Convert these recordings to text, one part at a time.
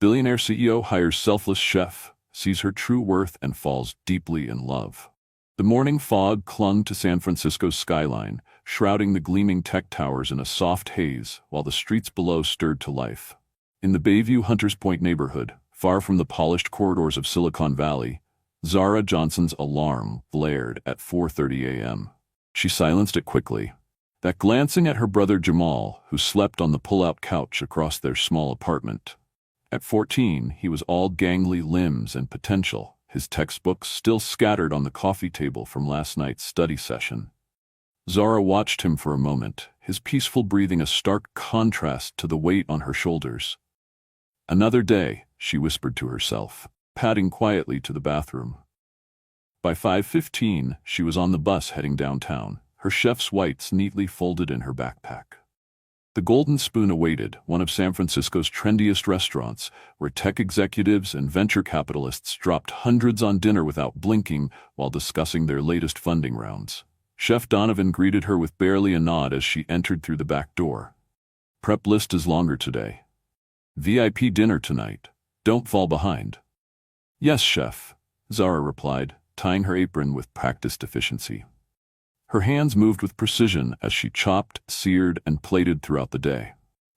Billionaire CEO hires selfless chef, sees her true worth and falls deeply in love. The morning fog clung to San Francisco's skyline, shrouding the gleaming tech towers in a soft haze while the streets below stirred to life. In the Bayview Hunters Point neighborhood, far from the polished corridors of Silicon Valley, Zara Johnson's alarm blared at 4:30 a.m. She silenced it quickly, that glancing at her brother Jamal, who slept on the pull-out couch across their small apartment. At 14, he was all gangly limbs and potential, his textbooks still scattered on the coffee table from last night's study session. Zara watched him for a moment, his peaceful breathing a stark contrast to the weight on her shoulders. "Another day," she whispered to herself, padding quietly to the bathroom. By 5:15, she was on the bus heading downtown, her chef's whites neatly folded in her backpack. The Golden Spoon awaited, one of San Francisco's trendiest restaurants, where tech executives and venture capitalists dropped hundreds on dinner without blinking while discussing their latest funding rounds. Chef Donovan greeted her with barely a nod as she entered through the back door. "Prep list is longer today. VIP dinner tonight. Don't fall behind." "Yes, chef," Zara replied, tying her apron with practiced efficiency. Her hands moved with precision as she chopped, seared, and plated throughout the day.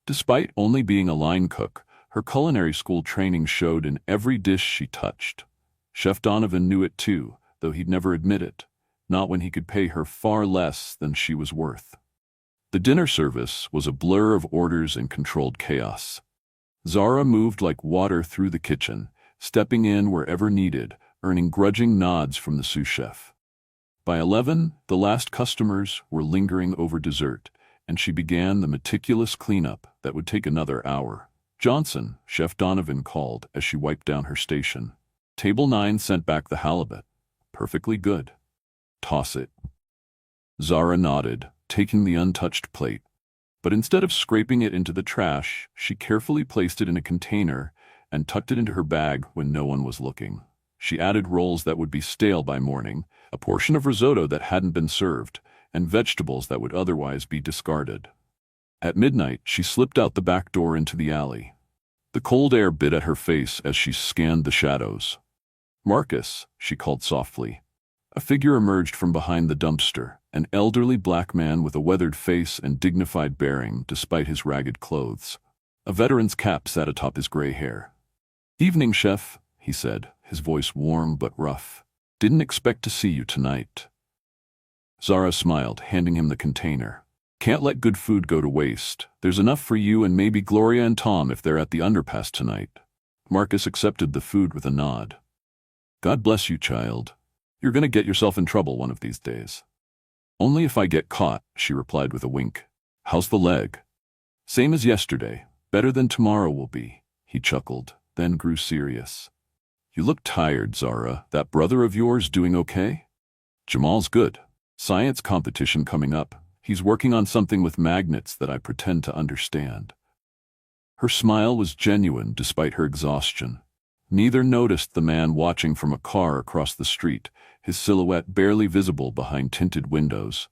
Despite only being a line cook, her culinary school training showed in every dish she touched. Chef Donovan knew it too, though he'd never admit it, not when he could pay her far less than she was worth. The dinner service was a blur of orders and controlled chaos. Zara moved like water through the kitchen, stepping in wherever needed, earning grudging nods from the sous chef. By 11, the last customers were lingering over dessert, and she began the meticulous cleanup that would take another hour. "Johnson," Chef Donovan called as she wiped down her station. "Table 9 sent back the halibut. Perfectly good. Toss it." Zara nodded, taking the untouched plate. But instead of scraping it into the trash, she carefully placed it in a container and tucked it into her bag when no one was looking. She added rolls that would be stale by morning, a portion of risotto that hadn't been served, and vegetables that would otherwise be discarded. At midnight, she slipped out the back door into the alley. The cold air bit at her face as she scanned the shadows. "Marcus," she called softly. A figure emerged from behind the dumpster, an elderly black man with a weathered face and dignified bearing despite his ragged clothes. A veteran's cap sat atop his gray hair. "Evening, chef," he said, his voice warm but rough. "Didn't expect to see you tonight." Zara smiled, handing him the container. "Can't let good food go to waste. There's enough for you and maybe Gloria and Tom if they're at the underpass tonight." Marcus accepted the food with a nod. "God bless you, child. You're gonna get yourself in trouble one of these days." "Only if I get caught," she replied with a wink. "How's the leg?" "Same as yesterday. Better than tomorrow will be," he chuckled, then grew serious. "You look tired, Zara. That brother of yours doing okay?" "Jamal's good. Science competition coming up. He's working on something with magnets that I pretend to understand." Her smile was genuine despite her exhaustion. Neither noticed the man watching from a car across the street, his silhouette barely visible behind tinted windows.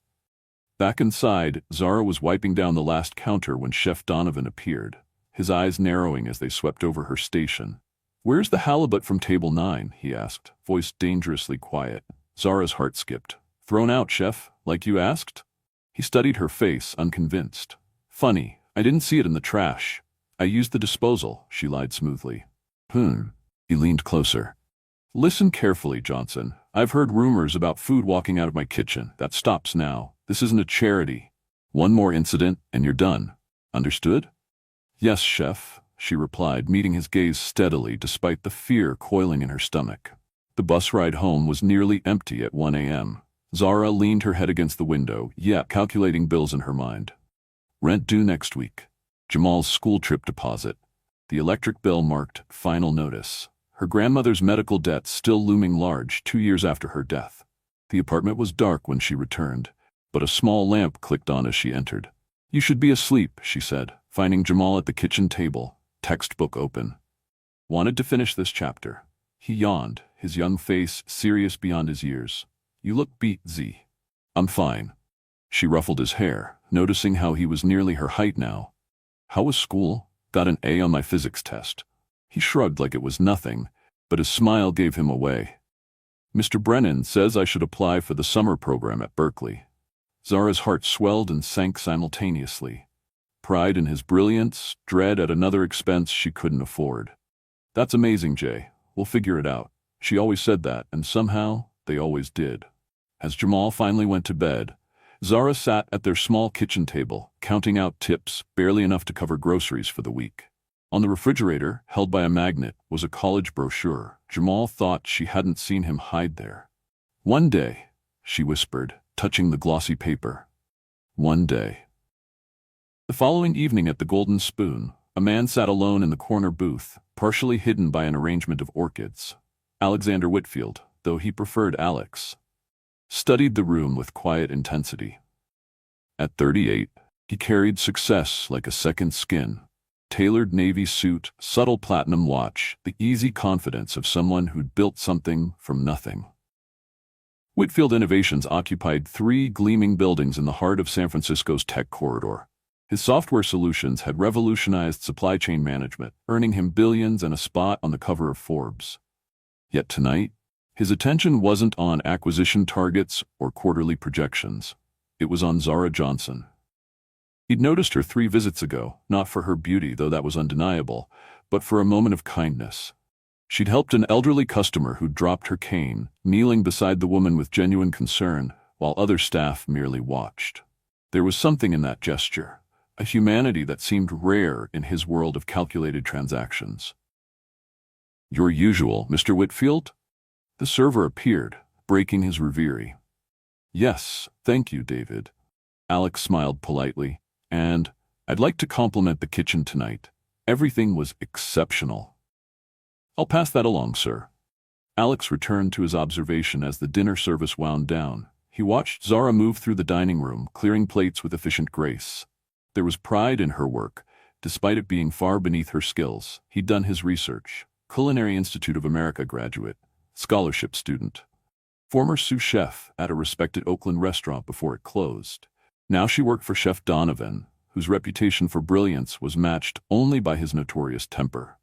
Back inside, Zara was wiping down the last counter when Chef Donovan appeared, his eyes narrowing as they swept over her station. "Where's the halibut from table 9? He asked, voice dangerously quiet. Zara's heart skipped. "Thrown out, chef, like you asked?" He studied her face, unconvinced. "Funny, I didn't see it in the trash. I used the disposal," she lied smoothly. He leaned closer. "Listen carefully, Johnson. I've heard rumors about food walking out of my kitchen. That stops now. This isn't a charity. One more incident, and you're done. Understood?" "Yes, chef," she replied, meeting his gaze steadily despite the fear coiling in her stomach. The bus ride home was nearly empty at 1 a.m. Zara leaned her head against the window, calculating bills in her mind. Rent due next week. Jamal's school trip deposit. The electric bill marked final notice. Her grandmother's medical debt still looming large 2 years after her death. The apartment was dark when she returned, but a small lamp clicked on as she entered. "You should be asleep," she said, finding Jamal at the kitchen table, textbook open. "Wanted to finish this chapter." He yawned, his young face serious beyond his years. "You look beat, Z." "I'm fine." She ruffled his hair, noticing how he was nearly her height now. "How was school?" "Got an A on my physics test." He shrugged like it was nothing, but his smile gave him away. "Mr. Brennan says I should apply for the summer program at Berkeley." Zara's heart swelled and sank simultaneously. Pride in his brilliance, dread at another expense she couldn't afford. "That's amazing, Jay. We'll figure it out." She always said that, and somehow, they always did. As Jamal finally went to bed, Zara sat at their small kitchen table, counting out tips, barely enough to cover groceries for the week. On the refrigerator, held by a magnet, was a college brochure. Jamal thought she hadn't seen him hide there. "One day," she whispered, touching the glossy paper. "One day." The following evening at the Golden Spoon, a man sat alone in the corner booth, partially hidden by an arrangement of orchids. Alexander Whitfield, though he preferred Alex, studied the room with quiet intensity. At 38, he carried success like a second skin. Tailored navy suit, subtle platinum watch, the easy confidence of someone who'd built something from nothing. Whitfield Innovations occupied 3 gleaming buildings in the heart of San Francisco's tech corridor. His software solutions had revolutionized supply chain management, earning him billions and a spot on the cover of Forbes. Yet tonight, his attention wasn't on acquisition targets or quarterly projections. It was on Zara Johnson. He'd noticed her 3 visits ago, not for her beauty, though that was undeniable, but for a moment of kindness. She'd helped an elderly customer who'd dropped her cane, kneeling beside the woman with genuine concern, while other staff merely watched. There was something in that gesture, a humanity that seemed rare in his world of calculated transactions. "Your usual, Mr. Whitfield?" The server appeared, breaking his reverie. "Yes, thank you, David." Alex smiled politely. "And I'd like to compliment the kitchen tonight. Everything was exceptional." "I'll pass that along, sir." Alex returned to his observation as the dinner service wound down. He watched Zara move through the dining room, clearing plates with efficient grace. There was pride in her work, despite it being far beneath her skills. He'd done his research. Culinary Institute of America graduate, scholarship student, former sous chef at a respected Oakland restaurant before it closed. Now she worked for Chef Donovan, whose reputation for brilliance was matched only by his notorious temper.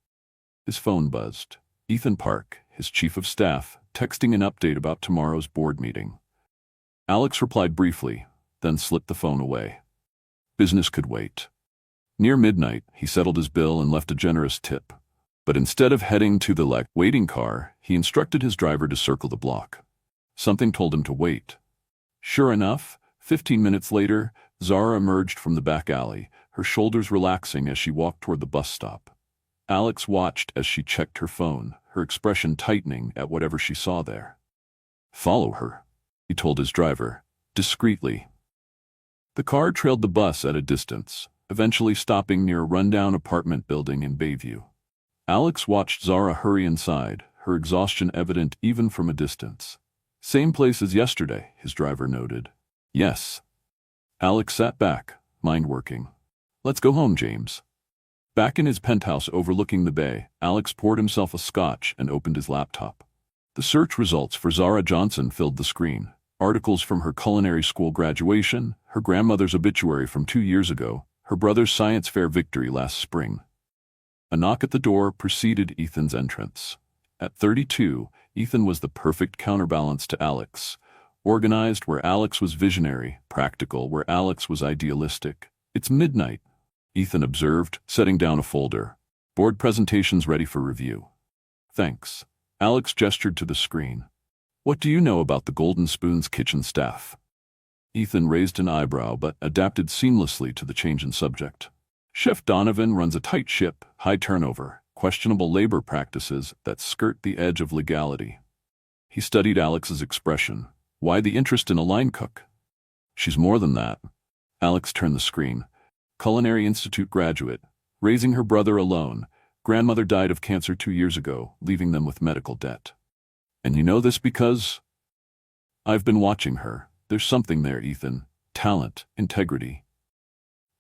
His phone buzzed. Ethan Park, his chief of staff, texting an update about tomorrow's board meeting. Alex replied briefly, then slipped the phone away. Business could wait. Near midnight, he settled his bill and left a generous tip. But instead of heading to the waiting car, he instructed his driver to circle the block. Something told him to wait. Sure enough, 15 minutes later, Zara emerged from the back alley, her shoulders relaxing as she walked toward the bus stop. Alex watched as she checked her phone, her expression tightening at whatever she saw there. "Follow her," he told his driver, discreetly. The car trailed the bus at a distance, eventually stopping near a rundown apartment building in Bayview. Alex watched Zara hurry inside, her exhaustion evident even from a distance. "Same place as yesterday," his driver noted. "Yes." Alex sat back, mind working. "Let's go home, James." Back in his penthouse overlooking the bay, Alex poured himself a scotch and opened his laptop. The search results for Zara Johnson filled the screen. Articles from her culinary school graduation, her grandmother's obituary from 2 years ago, her brother's science fair victory last spring. A knock at the door preceded Ethan's entrance. At 32, Ethan was the perfect counterbalance to Alex. Organized where Alex was visionary, practical where Alex was idealistic. "It's midnight," Ethan observed, setting down a folder. "Board presentations ready for review." "Thanks." Alex gestured to the screen. "What do you know about the Golden Spoon's kitchen staff?" Ethan raised an eyebrow but adapted seamlessly to the change in subject. "Chef Donovan runs a tight ship, high turnover, questionable labor practices that skirt the edge of legality." He studied Alex's expression. "Why the interest in a line cook?" "She's more than that." Alex turned the screen. Culinary Institute graduate, raising her brother alone. Grandmother died of cancer 2 years ago, leaving them with medical debt. "And you know this because?" "I've been watching her. There's something there, Ethan. Talent, integrity."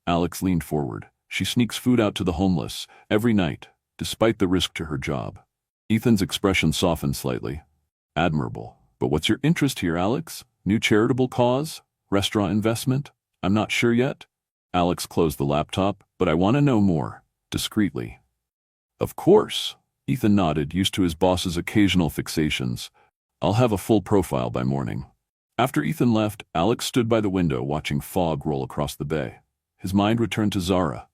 Alex leaned forward. "She sneaks food out to the homeless every night, despite the risk to her job." Ethan's expression softened slightly. "Admirable. But what's your interest here, Alex? New charitable cause? Restaurant investment? I'm not sure yet." Alex closed the laptop. "But I want to know more," discreetly. Of course. Ethan nodded, used to his boss's occasional fixations. I'll have a full profile by morning. After Ethan left, Alex stood by the window watching fog roll across the bay. His mind returned to Zara.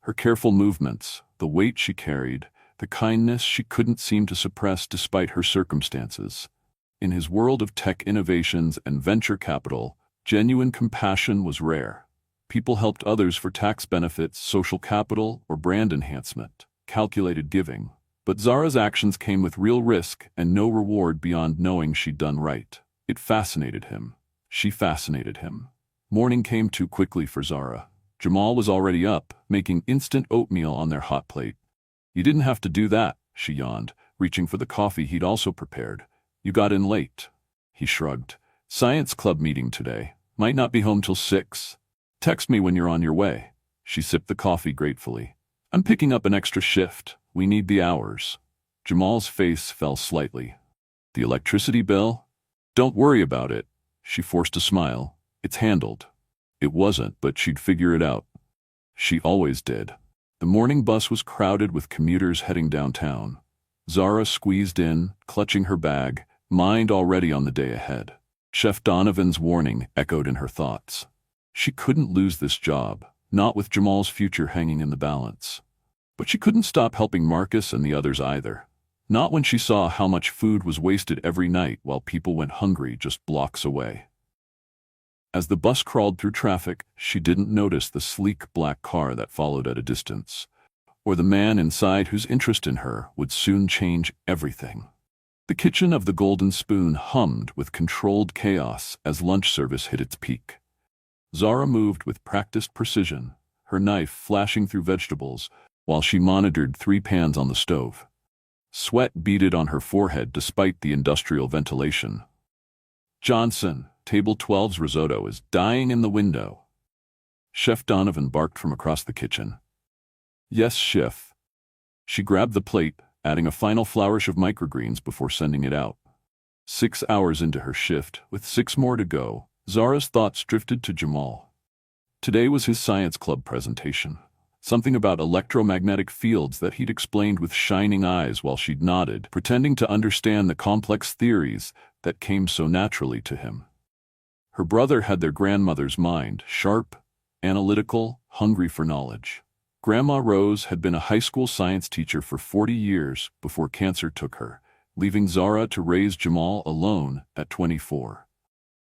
Her careful movements, the weight she carried, the kindness she couldn't seem to suppress despite her circumstances. In his world of tech innovations and venture capital, genuine compassion was rare. People helped others for tax benefits, social capital, or brand enhancement, calculated giving. But Zara's actions came with real risk and no reward beyond knowing she'd done right. It fascinated him. She fascinated him. Morning came too quickly for Zara. Jamal was already up, making instant oatmeal on their hot plate. You didn't have to do that, she yawned, reaching for the coffee he'd also prepared. You got in late. He shrugged. Science club meeting today. Might not be home till 6. Text me when you're on your way. She sipped the coffee gratefully. I'm picking up an extra shift. We need the hours. Jamal's face fell slightly. The electricity bill? Don't worry about it. She forced a smile. It's handled. It wasn't, but she'd figure it out. She always did. The morning bus was crowded with commuters heading downtown. Zara squeezed in, clutching her bag, mind already on the day ahead. Chef Donovan's warning echoed in her thoughts. She couldn't lose this job, not with Jamal's future hanging in the balance. But she couldn't stop helping Marcus and the others either. Not when she saw how much food was wasted every night while people went hungry just blocks away. As the bus crawled through traffic, she didn't notice the sleek black car that followed at a distance, or the man inside whose interest in her would soon change everything. The kitchen of the Golden Spoon hummed with controlled chaos as lunch service hit its peak. Zara moved with practiced precision, her knife flashing through vegetables, while she monitored 3 pans on the stove. Sweat beaded on her forehead despite the industrial ventilation. Johnson, Table 12's risotto is dying in the window. Chef Donovan barked from across the kitchen. Yes, chef. She grabbed the plate, adding a final flourish of microgreens before sending it out. 6 hours into her shift, with 6 more to go, Zara's thoughts drifted to Jamal. Today was his science club presentation. Something about electromagnetic fields that he'd explained with shining eyes while she'd nodded, pretending to understand the complex theories that came so naturally to him. Her brother had their grandmother's mind, sharp, analytical, hungry for knowledge. Grandma Rose had been a high school science teacher for 40 years before cancer took her, leaving Zara to raise Jamal alone at 24.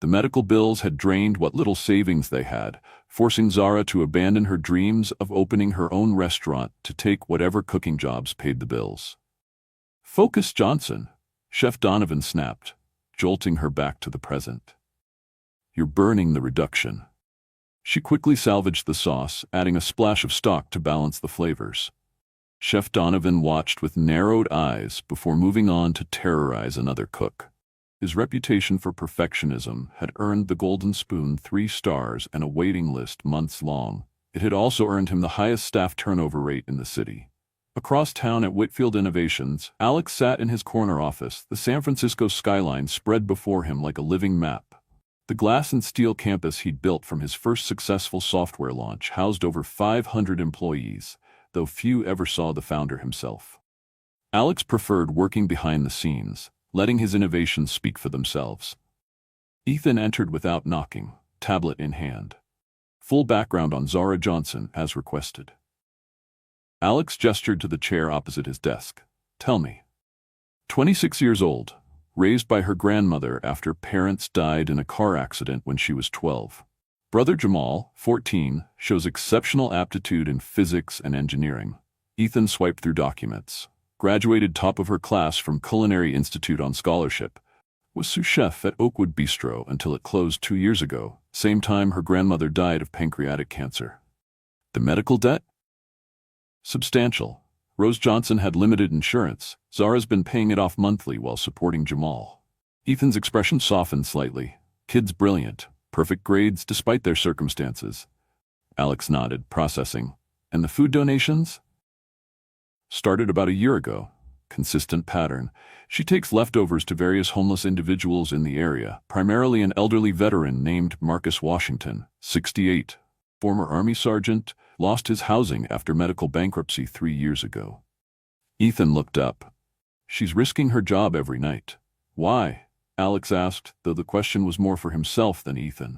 The medical bills had drained what little savings they had, forcing Zara to abandon her dreams of opening her own restaurant to take whatever cooking jobs paid the bills. Focus, Johnson, Chef Donovan snapped, jolting her back to the present. You're burning the reduction. She quickly salvaged the sauce, adding a splash of stock to balance the flavors. Chef Donovan watched with narrowed eyes before moving on to terrorize another cook. His reputation for perfectionism had earned the Golden Spoon 3 stars and a waiting list months long. It had also earned him the highest staff turnover rate in the city. Across town at Whitfield Innovations, Alex sat in his corner office, the San Francisco skyline spread before him like a living map. The glass and steel campus he'd built from his first successful software launch housed over 500 employees, though few ever saw the founder himself. Alex preferred working behind the scenes, letting his innovations speak for themselves. Ethan entered without knocking, tablet in hand. Full background on Zara Johnson, as requested. Alex gestured to the chair opposite his desk. Tell me. 26 years old. Raised by her grandmother after parents died in a car accident when she was 12. Brother Jamal, 14, shows exceptional aptitude in physics and engineering. Ethan swiped through documents. Graduated top of her class from Culinary Institute on scholarship. Was sous chef at Oakwood Bistro until it closed 2 years ago, same time her grandmother died of pancreatic cancer. The medical debt? Substantial. Rose Johnson had limited insurance. Zara's been paying it off monthly while supporting Jamal. Ethan's expression softened slightly. Kids brilliant. Perfect grades despite their circumstances. Alex nodded, processing. And the food donations? Started about a year ago. Consistent pattern. She takes leftovers to various homeless individuals in the area, primarily an elderly veteran named Marcus Washington, 68. Former Army sergeant, lost his housing after medical bankruptcy 3 years ago. Ethan looked up. She's risking her job every night. Why? Alex asked, though the question was more for himself than Ethan.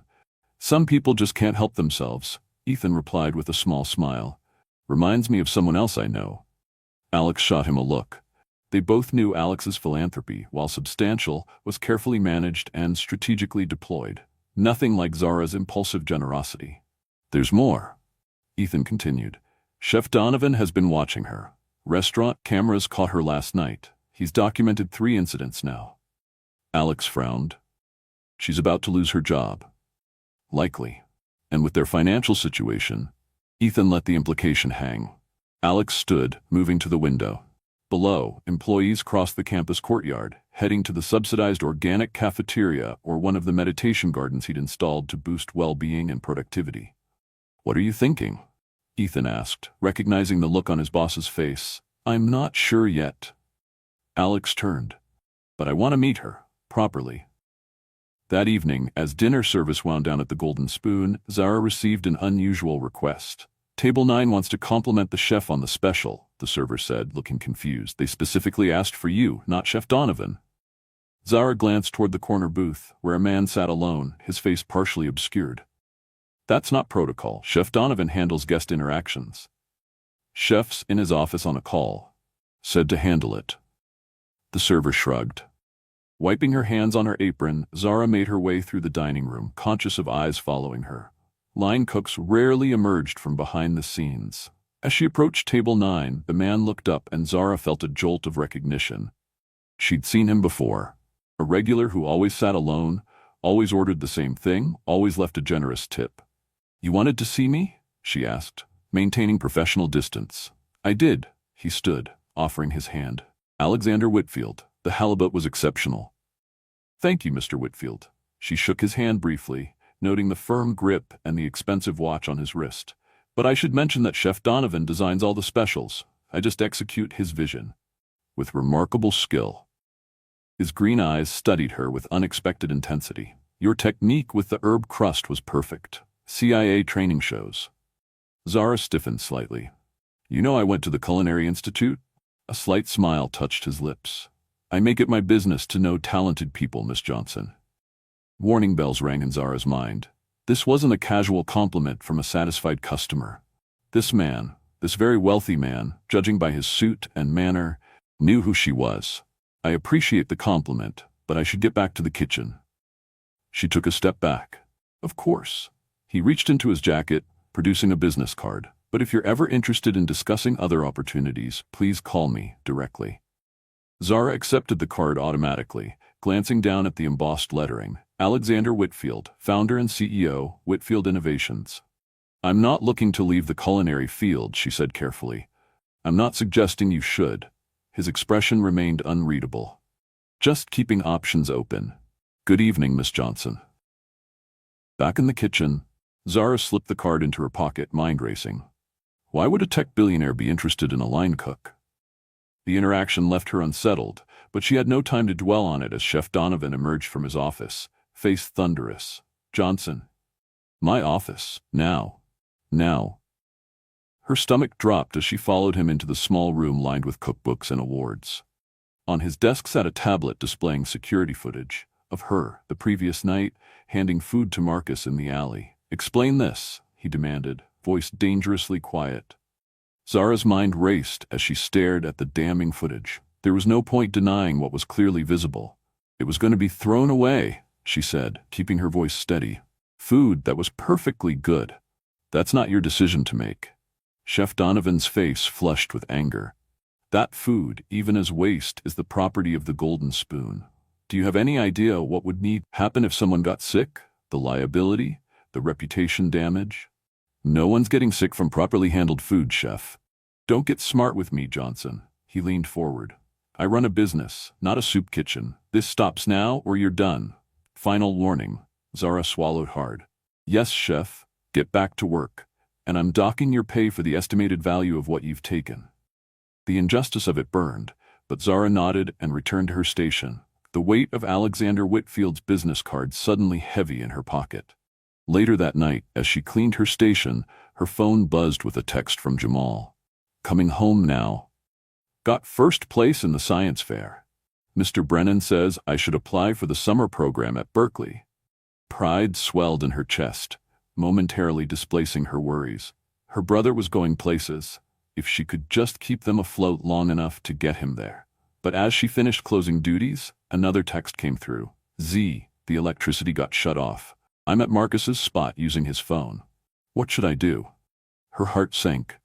Some people just can't help themselves, Ethan replied with a small smile. Reminds me of someone else I know. Alex shot him a look. They both knew Alex's philanthropy, while substantial, was carefully managed and strategically deployed. Nothing like Zara's impulsive generosity. There's more, Ethan continued. Chef Donovan has been watching her. Restaurant cameras caught her last night. He's documented 3 incidents now. Alex frowned. She's about to lose her job. Likely. And with their financial situation, Ethan let the implication hang. Alex stood, moving to the window. Below, employees crossed the campus courtyard, heading to the subsidized organic cafeteria or one of the meditation gardens he'd installed to boost well-being and productivity. What are you thinking? Ethan asked, recognizing the look on his boss's face. I'm not sure yet. Alex turned. But I want to meet her, properly. That evening, as dinner service wound down at the Golden Spoon, Zara received an unusual request. Table 9 wants to compliment the chef on the special, the server said, looking confused. They specifically asked for you, not Chef Donovan. Zara glanced toward the corner booth, where a man sat alone, his face partially obscured. That's not protocol. Chef Donovan handles guest interactions. Chef's in his office on a call. Said to handle it. The server shrugged. Wiping her hands on her apron, Zara made her way through the dining room, conscious of eyes following her. Line cooks rarely emerged from behind the scenes. As she approached table 9, the man looked up and Zara felt a jolt of recognition. She'd seen him before. A regular who always sat alone, always ordered the same thing, always left a generous tip. You wanted to see me? She asked, maintaining professional distance. I did. He stood, offering his hand. Alexander Whitfield. The halibut was exceptional. Thank you, Mr. Whitfield. She shook his hand briefly, noting the firm grip and the expensive watch on his wrist. But I should mention that Chef Donovan designs all the specials. I just execute his vision. With remarkable skill. His green eyes studied her with unexpected intensity. Your technique with the herb crust was perfect. CIA training shows. Zara stiffened slightly. You know I went to the Culinary Institute? A slight smile touched his lips. I make it my business to know talented people, Miss Johnson. Warning bells rang in Zara's mind. This wasn't a casual compliment from a satisfied customer. This man, this very wealthy man, judging by his suit and manner, knew who she was. I appreciate the compliment, but I should get back to the kitchen. She took a step back. Of course. He reached into his jacket, producing a business card. But if you're ever interested in discussing other opportunities, please call me directly. Zara accepted the card automatically, glancing down at the embossed lettering. Alexander Whitfield, founder and CEO, Whitfield Innovations. I'm not looking to leave the culinary field, she said carefully. I'm not suggesting you should. His expression remained unreadable. Just keeping options open. Good evening, Miss Johnson. Back in the kitchen, Zara slipped the card into her pocket, mind racing. Why would a tech billionaire be interested in a line cook? The interaction left her unsettled, but she had no time to dwell on it as Chef Donovan emerged from his office, face thunderous. Johnson. My office. Now. Now. Her stomach dropped as she followed him into the small room lined with cookbooks and awards. On his desk sat a tablet displaying security footage of her, the previous night, handing food to Marcus in the alley. Explain this, he demanded, voice dangerously quiet. Zara's mind raced as she stared at the damning footage. There was no point denying what was clearly visible. It was going to be thrown away, she said, keeping her voice steady. Food that was perfectly good. That's not your decision to make. Chef Donovan's face flushed with anger. That food, even as waste, is the property of the Golden Spoon. Do you have any idea what would need happen if someone got sick? The liability? The reputation damage? No one's getting sick from properly handled food, Chef. Don't get smart with me, Johnson. He leaned forward. I run a business, not a soup kitchen. This stops now or you're done. Final warning. Zara swallowed hard. Yes, Chef. Get back to work. And I'm docking your pay for the estimated value of what you've taken. The injustice of it burned, but Zara nodded and returned to her station, the weight of Alexander Whitfield's business card suddenly heavy in her pocket. Later that night, as she cleaned her station, her phone buzzed with a text from Jamal. Coming home now. Got first place in the science fair. Mr. Brennan says I should apply for the summer program at Berkeley. Pride swelled in her chest, momentarily displacing her worries. Her brother was going places, if she could just keep them afloat long enough to get him there. But as she finished closing duties, another text came through. Z, the electricity got shut off. I'm at Marcus's spot using his phone. What should I do? Her heart sank.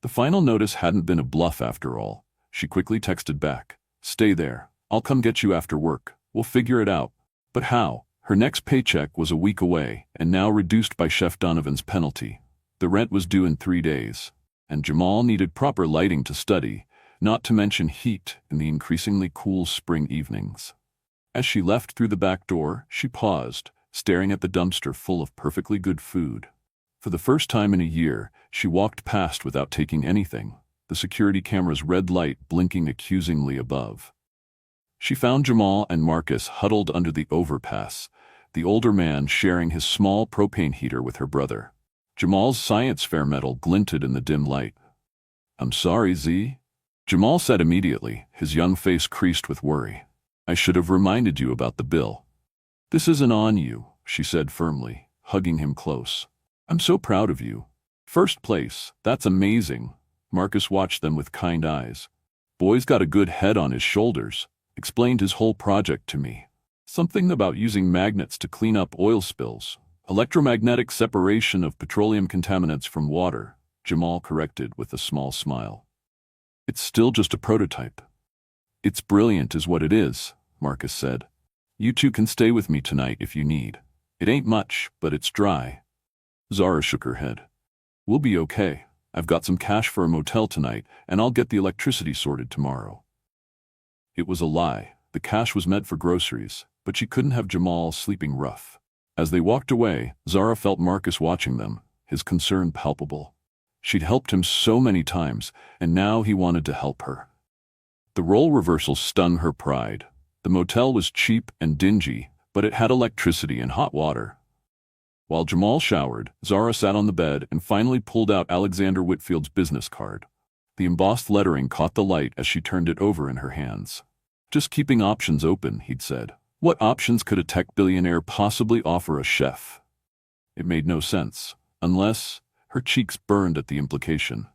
The final notice hadn't been a bluff after all. She quickly texted back. Stay there. I'll come get you after work. We'll figure it out. But how? Her next paycheck was a week away, and now reduced by Chef Donovan's penalty. The rent was due in 3 days, and Jamal needed proper lighting to study, not to mention heat in the increasingly cool spring evenings. As she left through the back door, she paused, staring at the dumpster full of perfectly good food. For the first time in a year, she walked past without taking anything, the security camera's red light blinking accusingly above. She found Jamal and Marcus huddled under the overpass, the older man sharing his small propane heater with her brother. Jamal's science fair medal glinted in the dim light. I'm sorry, Z. Jamal said immediately, his young face creased with worry. I should have reminded you about the bill. This isn't on you, she said firmly, hugging him close. I'm so proud of you. First place, that's amazing. Marcus watched them with kind eyes. Boy's got a good head on his shoulders. Explained his whole project to me. Something about using magnets to clean up oil spills. Electromagnetic separation of petroleum contaminants from water, Jamal corrected with a small smile. It's still just a prototype. It's brilliant is what it is, Marcus said. You two can stay with me tonight if you need. It ain't much, but it's dry. Zara shook her head. We'll be okay. I've got some cash for a motel tonight, and I'll get the electricity sorted tomorrow. It was a lie. The cash was meant for groceries, but she couldn't have Jamal sleeping rough. As they walked away, Zara felt Marcus watching them, his concern palpable. She'd helped him so many times, and now he wanted to help her. The role reversal stung her pride. The motel was cheap and dingy, but it had electricity and hot water. While Jamal showered, Zara sat on the bed and finally pulled out Alexander Whitfield's business card. The embossed lettering caught the light as she turned it over in her hands. Just keeping options open, he'd said. What options could a tech billionaire possibly offer a chef? It made no sense, unless her cheeks burned at the implication.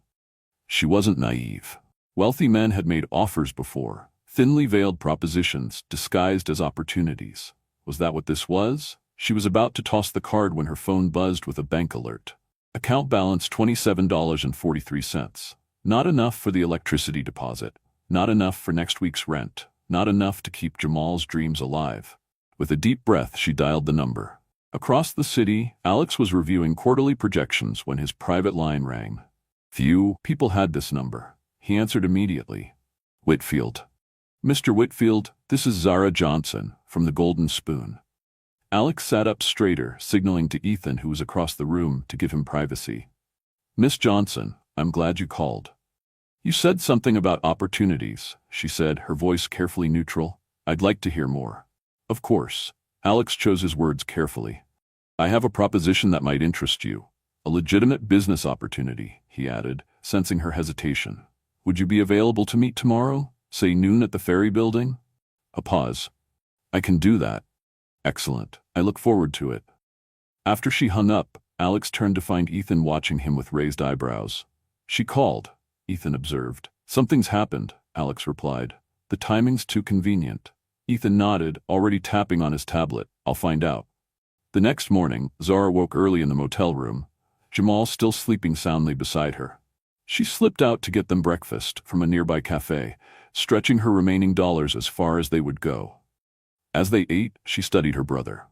She wasn't naive. Wealthy men had made offers before, thinly veiled propositions disguised as opportunities. Was that what this was? She was about to toss the card when her phone buzzed with a bank alert. Account balance $27.43. Not enough for the electricity deposit, not enough for next week's rent, not enough to keep Jamal's dreams alive. With a deep breath, she dialed the number. Across the city, Alex was reviewing quarterly projections when his private line rang. Few people had this number. He answered immediately. Whitfield. Mr. Whitfield, this is Zara Johnson, from the Golden Spoon. Alex sat up straighter, signaling to Ethan, who was across the room, to give him privacy. Miss Johnson, I'm glad you called. You said something about opportunities, she said, her voice carefully neutral. I'd like to hear more. Of course. Alex chose his words carefully. I have a proposition that might interest you. A legitimate business opportunity, he added, sensing her hesitation. Would you be available to meet tomorrow, say noon at the Ferry Building? A pause. I can do that. Excellent. I look forward to it. After she hung up, Alex turned to find Ethan watching him with raised eyebrows. She called, Ethan observed. Something's happened, Alex replied. The timing's too convenient. Ethan nodded, already tapping on his tablet. I'll find out. The next morning, Zara woke early in the motel room, Jamal still sleeping soundly beside her. She slipped out to get them breakfast from a nearby cafe, stretching her remaining dollars as far as they would go. As they ate, she studied her brother.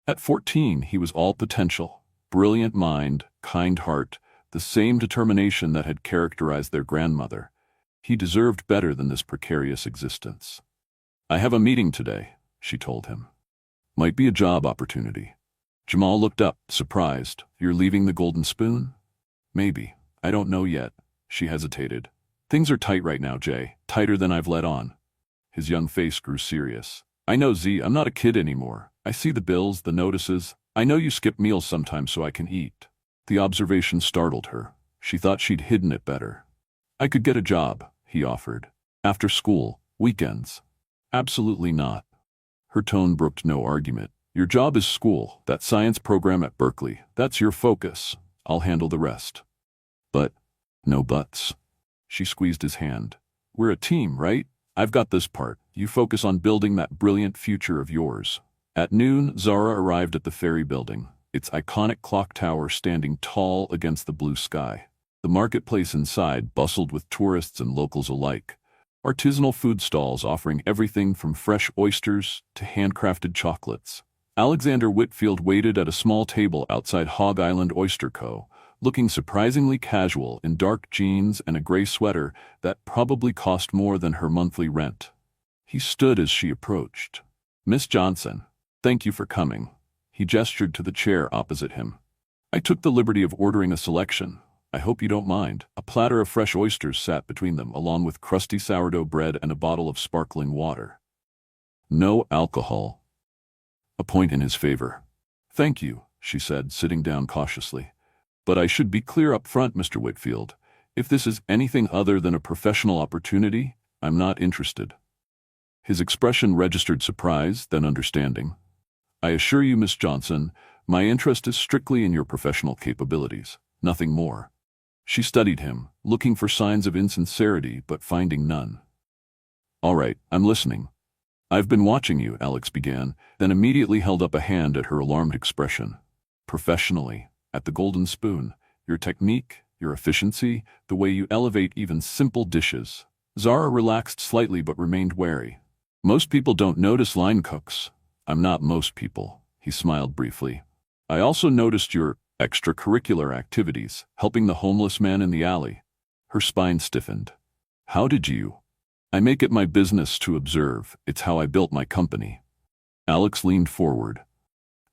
At 14, he was all potential. Brilliant mind, kind heart, the same determination that had characterized their grandmother. He deserved better than this precarious existence. I have a meeting today, she told him. Might be a job opportunity. Jamal looked up, surprised. You're leaving the Golden Spoon? Maybe. I don't know yet. She hesitated. Things are tight right now, Jay. Tighter than I've let on. His young face grew serious. I know, Z, I'm not a kid anymore. I see the bills, the notices. I know you skip meals sometimes so I can eat. The observation startled her. She thought she'd hidden it better. I could get a job, he offered. After school, weekends. Absolutely not. Her tone brooked no argument. Your job is school, that science program at Berkeley. That's your focus. I'll handle the rest. But, no buts. She squeezed his hand. We're a team, right? I've got this part. You focus on building that brilliant future of yours. At noon, Zara arrived at the ferry building, its iconic clock tower standing tall against the blue sky. The marketplace inside bustled with tourists and locals alike. Artisanal food stalls offering everything from fresh oysters to handcrafted chocolates. Alexander Whitfield waited at a small table outside Hog Island Oyster Co., looking surprisingly casual in dark jeans and a gray sweater that probably cost more than her monthly rent. He stood as she approached. Miss Johnson, thank you for coming. He gestured to the chair opposite him. I took the liberty of ordering a selection. I hope you don't mind. A platter of fresh oysters sat between them, along with crusty sourdough bread and a bottle of sparkling water. No alcohol. A point in his favor. Thank you, she said, sitting down cautiously. But I should be clear up front, Mr. Whitfield. If this is anything other than a professional opportunity, I'm not interested. His expression registered surprise, then understanding. I assure you, Miss Johnson, my interest is strictly in your professional capabilities, nothing more. She studied him, looking for signs of insincerity but finding none. All right, I'm listening. I've been watching you, Alex began, then immediately held up a hand at her alarmed expression. Professionally, at the Golden Spoon, your technique, your efficiency, the way you elevate even simple dishes. Zara relaxed slightly but remained wary. Most people don't notice line cooks. I'm not most people, he smiled briefly. I also noticed your extracurricular activities, helping the homeless man in the alley. Her spine stiffened. How did you? I make it my business to observe. It's how I built my company. Alex leaned forward.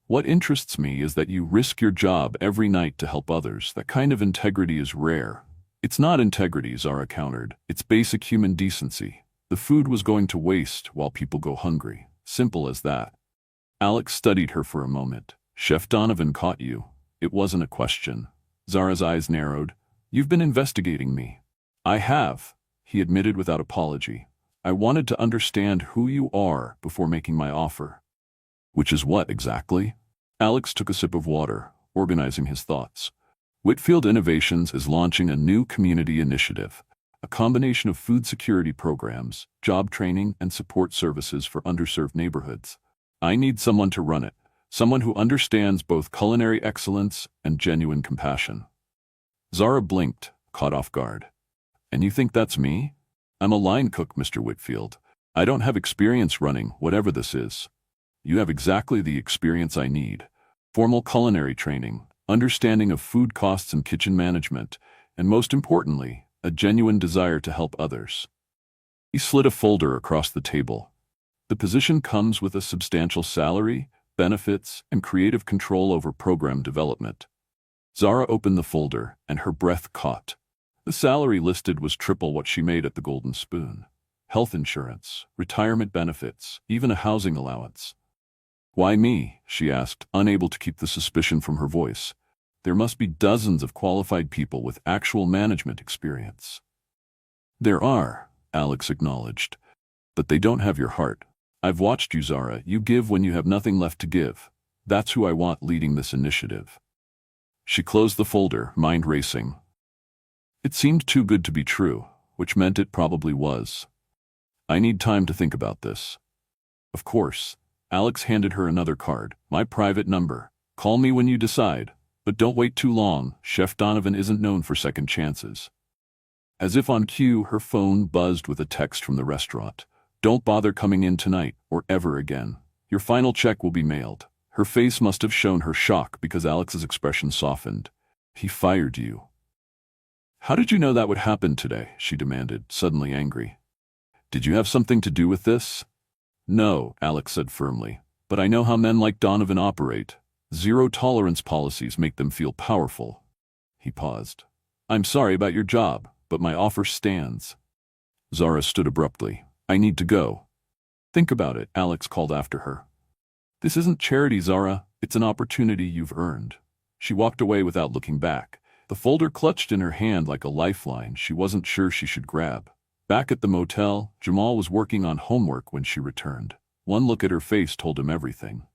What interests me is that you risk your job every night to help others. That kind of integrity is rare. It's not integrity, Zara countered. It's basic human decency. The food was going to waste while people go hungry. Simple as that. Alex studied her for a moment. Chef Donovan caught you. It wasn't a question. Zara's eyes narrowed. You've been investigating me. I have, he admitted without apology. I wanted to understand who you are before making my offer. Which is what, exactly? Alex took a sip of water, organizing his thoughts. Whitfield Innovations is launching a new community initiative, a combination of food security programs, job training, and support services for underserved neighborhoods. I need someone to run it. Someone who understands both culinary excellence and genuine compassion. Zara blinked, caught off guard. And you think that's me? I'm a line cook, Mr. Whitfield. I don't have experience running whatever this is. You have exactly the experience I need. Formal culinary training, understanding of food costs and kitchen management, and most importantly, a genuine desire to help others. He slid a folder across the table. The position comes with a substantial salary, benefits, and creative control over program development. Zara opened the folder, and her breath caught. The salary listed was triple what she made at the Golden Spoon. Health insurance, retirement benefits, even a housing allowance. Why me? She asked, unable to keep the suspicion from her voice. There must be dozens of qualified people with actual management experience. There are, Alex acknowledged, but they don't have your heart. I've watched you, Zara. You give when you have nothing left to give. That's who I want leading this initiative. She closed the folder, mind racing. It seemed too good to be true, which meant it probably was. I need time to think about this. Of course. Alex handed her another card. My private number. Call me when you decide. But don't wait too long. Chef Donovan isn't known for second chances. As if on cue, her phone buzzed with a text from the restaurant. Don't bother coming in tonight, or ever again. Your final check will be mailed. Her face must have shown her shock because Alex's expression softened. He fired you. How did you know that would happen today? She demanded, suddenly angry. Did you have something to do with this? No, Alex said firmly. But I know how men like Donovan operate. Zero-tolerance policies make them feel powerful. He paused. I'm sorry about your job, but my offer stands. Zara stood abruptly. I need to go. Think about it, Alex called after her. This isn't charity, Zara. It's an opportunity you've earned. She walked away without looking back, the folder clutched in her hand like a lifeline she wasn't sure she should grab. Back at the motel, Jamal was working on homework when she returned. One look at her face told him everything.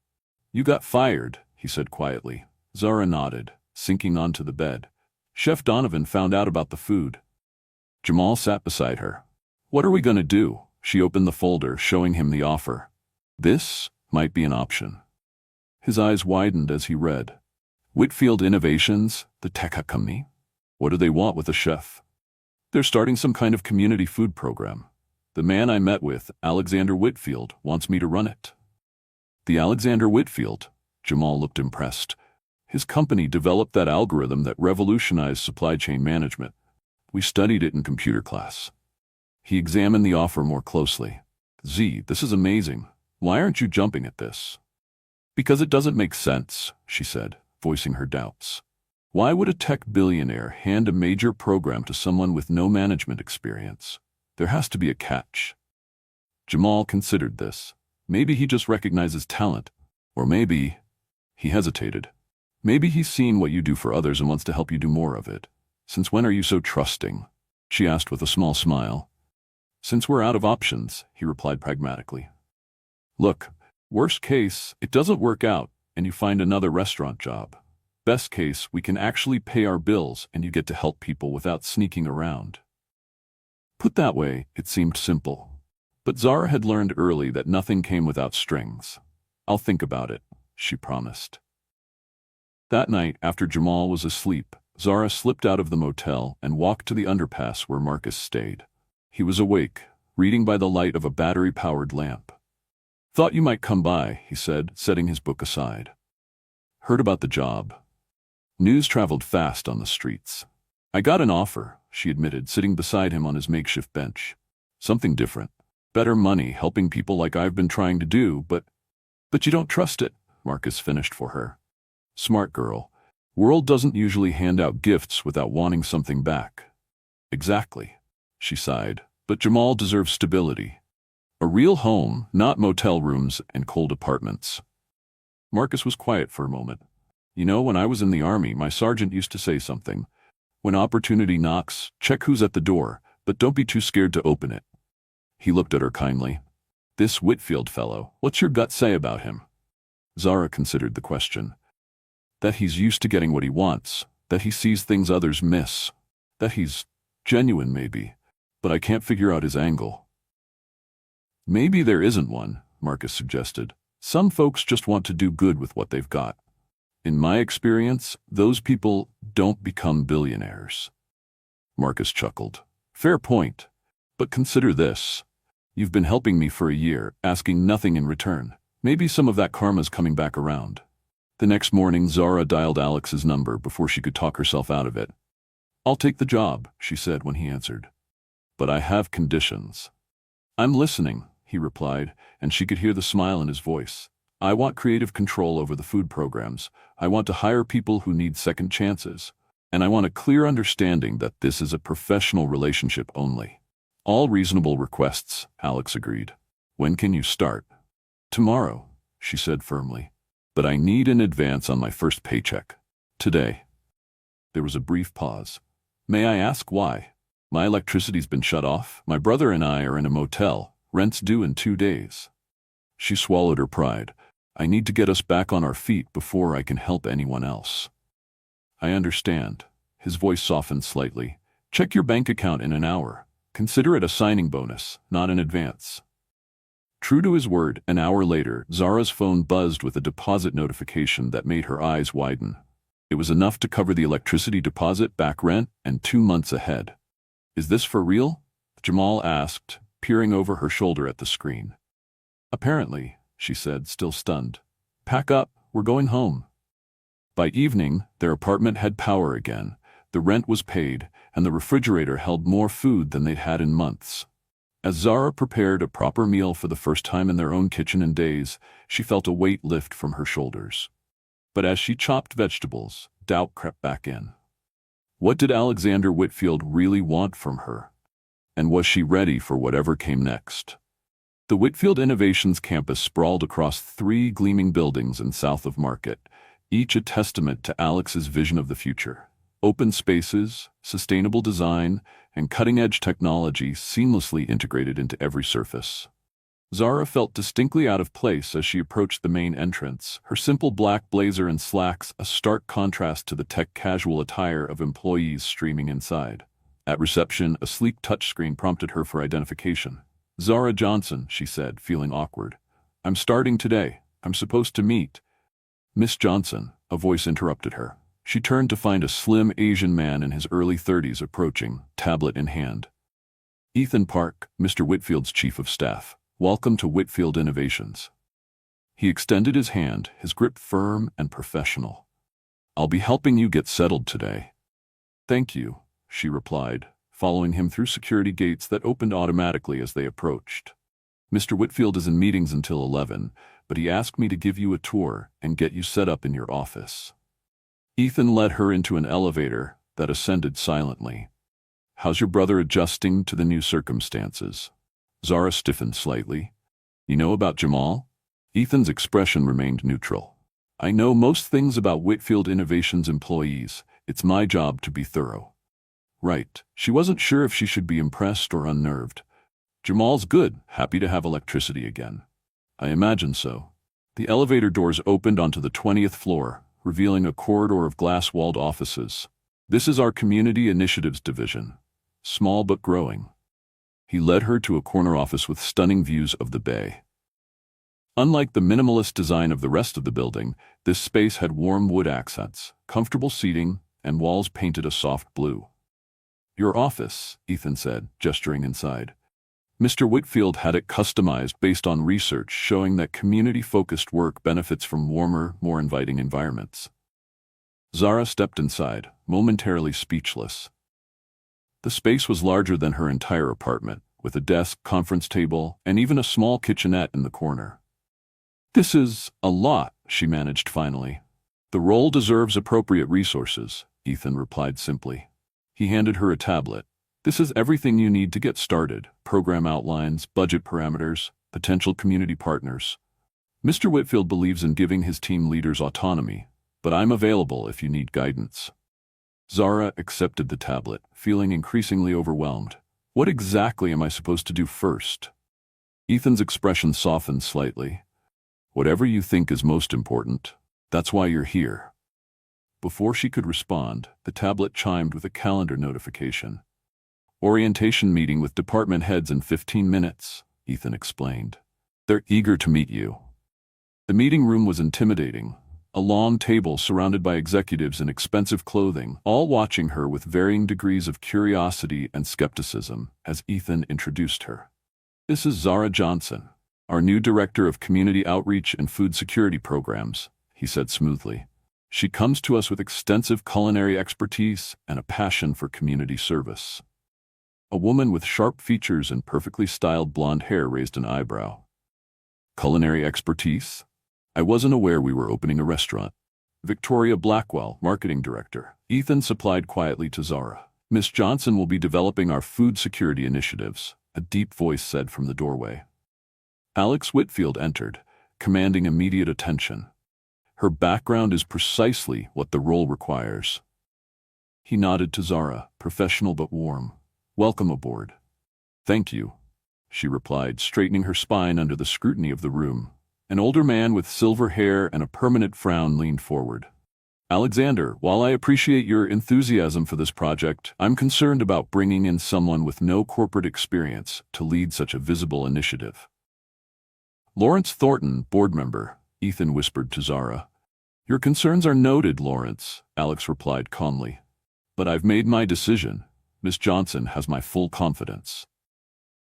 "You got fired," he said quietly. Zara nodded, sinking onto the bed. "Chef Donovan found out about the food." Jamal sat beside her. "What are we gonna do?" She opened the folder, showing him the offer. This might be an option. His eyes widened as he read. Whitfield Innovations, the tech company? What do they want with a chef? They're starting some kind of community food program. The man I met with, Alexander Whitfield, wants me to run it. The Alexander Whitfield? Jamal looked impressed. His company developed that algorithm that revolutionized supply chain management. We studied it in computer class. He examined the offer more closely. This is amazing. Why aren't you jumping at this? Because it doesn't make sense, she said, voicing her doubts. Why would a tech billionaire hand a major program to someone with no management experience? There has to be a catch. Jamal considered this. Maybe he just recognizes talent. Or maybe... He hesitated. Maybe he's seen what you do for others and wants to help you do more of it. Since when are you so trusting? She asked with a small smile. Since we're out of options, he replied pragmatically. Look, worst case, it doesn't work out and you find another restaurant job. Best case, we can actually pay our bills and you get to help people without sneaking around. Put that way, it seemed simple. But Zara had learned early that nothing came without strings. I'll think about it, she promised. That night, after Jamal was asleep, Zara slipped out of the motel and walked to the underpass where Marcus stayed. He was awake, reading by the light of a battery-powered lamp. Thought you might come by, he said, setting his book aside. Heard about the job. News traveled fast on the streets. I got an offer, she admitted, sitting beside him on his makeshift bench. Something different. Better money, helping people like I've been trying to do, but you don't trust it, Marcus finished for her. Smart girl. World doesn't usually hand out gifts without wanting something back. Exactly, she sighed, but Jamal deserves stability. A real home, not motel rooms and cold apartments. Marcus was quiet for a moment. You know, when I was in the army, my sergeant used to say something. When opportunity knocks, check who's at the door, but don't be too scared to open it. He looked at her kindly. This Whitfield fellow, what's your gut say about him? Zara considered the question. That he's used to getting what he wants, that he sees things others miss, that he's genuine maybe, but I can't figure out his angle. Maybe there isn't one, Marcus suggested. Some folks just want to do good with what they've got. In my experience, those people don't become billionaires. Marcus chuckled. Fair point. But consider this. You've been helping me for a year, asking nothing in return. Maybe some of that karma's coming back around. The next morning, Zara dialed Alex's number before she could talk herself out of it. I'll take the job, she said when he answered. But I have conditions. I'm listening, he replied, and she could hear the smile in his voice. I want creative control over the food programs. I want to hire people who need second chances. And I want a clear understanding that this is a professional relationship only. All reasonable requests, Alex agreed. When can you start? Tomorrow, she said firmly. But I need an advance on my first paycheck. Today. There was a brief pause. May I ask why? My electricity's been shut off. My brother and I are in a motel. Rent's due in 2 days. She swallowed her pride. I need to get us back on our feet before I can help anyone else. I understand. His voice softened slightly. Check your bank account in an hour. Consider it a signing bonus, not an advance. True to his word, an hour later, Zara's phone buzzed with a deposit notification that made her eyes widen. It was enough to cover the electricity deposit, back rent, and 2 months ahead. Is this for real? Jamal asked, peering over her shoulder at the screen. Apparently, she said, still stunned. Pack up, we're going home. By evening, their apartment had power again, the rent was paid, and the refrigerator held more food than they'd had in months. As Zara prepared a proper meal for the first time in their own kitchen in days, she felt a weight lift from her shoulders. But as she chopped vegetables, doubt crept back in. What did Alexander Whitfield really want from her? And was she ready for whatever came next? The Whitfield Innovations campus sprawled across 3 gleaming buildings in south of Market, each a testament to Alex's vision of the future. Open spaces, sustainable design, and cutting-edge technology seamlessly integrated into every surface. Zara felt distinctly out of place as she approached the main entrance, her simple black blazer and slacks a stark contrast to the tech-casual attire of employees streaming inside. At reception, a sleek touchscreen prompted her for identification. "Zara Johnson," she said, feeling awkward. "I'm starting today. I'm supposed to meet—" "Miss Johnson," a voice interrupted her. She turned to find a slim Asian man in his early 30s approaching, tablet in hand. "Ethan Park, Mr. Whitfield's chief of staff. Welcome to Whitfield Innovations." He extended his hand, his grip firm and professional. "I'll be helping you get settled today." "Thank you," she replied, following him through security gates that opened automatically as they approached. "Mr. Whitfield is in meetings until 11, but he asked me to give you a tour and get you set up in your office." Ethan led her into an elevator that ascended silently. "How's your brother adjusting to the new circumstances?" Zara stiffened slightly. "You know about Jamal?" Ethan's expression remained neutral. "I know most things about Whitfield Innovations employees. It's my job to be thorough." Right. She wasn't sure if she should be impressed or unnerved. "Jamal's good, happy to have electricity again." "I imagine so." The elevator doors opened onto the 20th floor, revealing a corridor of glass-walled offices. "This is our Community Initiatives Division. Small but growing." He led her to a corner office with stunning views of the bay. Unlike the minimalist design of the rest of the building, this space had warm wood accents, comfortable seating, and walls painted a soft blue. "Your office," Ethan said, gesturing inside. Mr. Whitfield had it customized based on research showing that community-focused work benefits from warmer, more inviting environments. Zara stepped inside, momentarily speechless. The space was larger than her entire apartment, with a desk, conference table, and even a small kitchenette in the corner. "This is a lot," she managed finally. "The role deserves appropriate resources," Ethan replied simply. He handed her a tablet. "This is everything you need to get started: program outlines, budget parameters, potential community partners. Mr. Whitfield believes in giving his team leaders autonomy, but I'm available if you need guidance." Zara accepted the tablet, feeling increasingly overwhelmed. "What exactly am I supposed to do first?" Ethan's expression softened slightly. "Whatever you think is most important. That's why you're here." Before she could respond, the tablet chimed with a calendar notification. "Orientation meeting with department heads in 15 minutes, Ethan explained. "They're eager to meet you." The meeting room was intimidating. A long table surrounded by executives in expensive clothing, all watching her with varying degrees of curiosity and skepticism as Ethan introduced her. "This is Zara Johnson, our new Director of Community Outreach and Food Security Programs," he said smoothly. "She comes to us with extensive culinary expertise and a passion for community service." A woman with sharp features and perfectly styled blonde hair raised an eyebrow. "Culinary expertise? I wasn't aware we were opening a restaurant." Victoria Blackwell, Marketing Director, Ethan supplied quietly to Zara. "Miss Johnson will be developing our food security initiatives," a deep voice said from the doorway. Alex Whitfield entered, commanding immediate attention. "Her background is precisely what the role requires." He nodded to Zara, professional but warm. "Welcome aboard." "Thank you," she replied, straightening her spine under the scrutiny of the room. An older man with silver hair and a permanent frown leaned forward. "Alexander, while I appreciate your enthusiasm for this project, I'm concerned about bringing in someone with no corporate experience to lead such a visible initiative." "Lawrence Thornton, board member," Ethan whispered to Zara. "Your concerns are noted, Lawrence," Alex replied calmly. "But I've made my decision. Miss Johnson has my full confidence."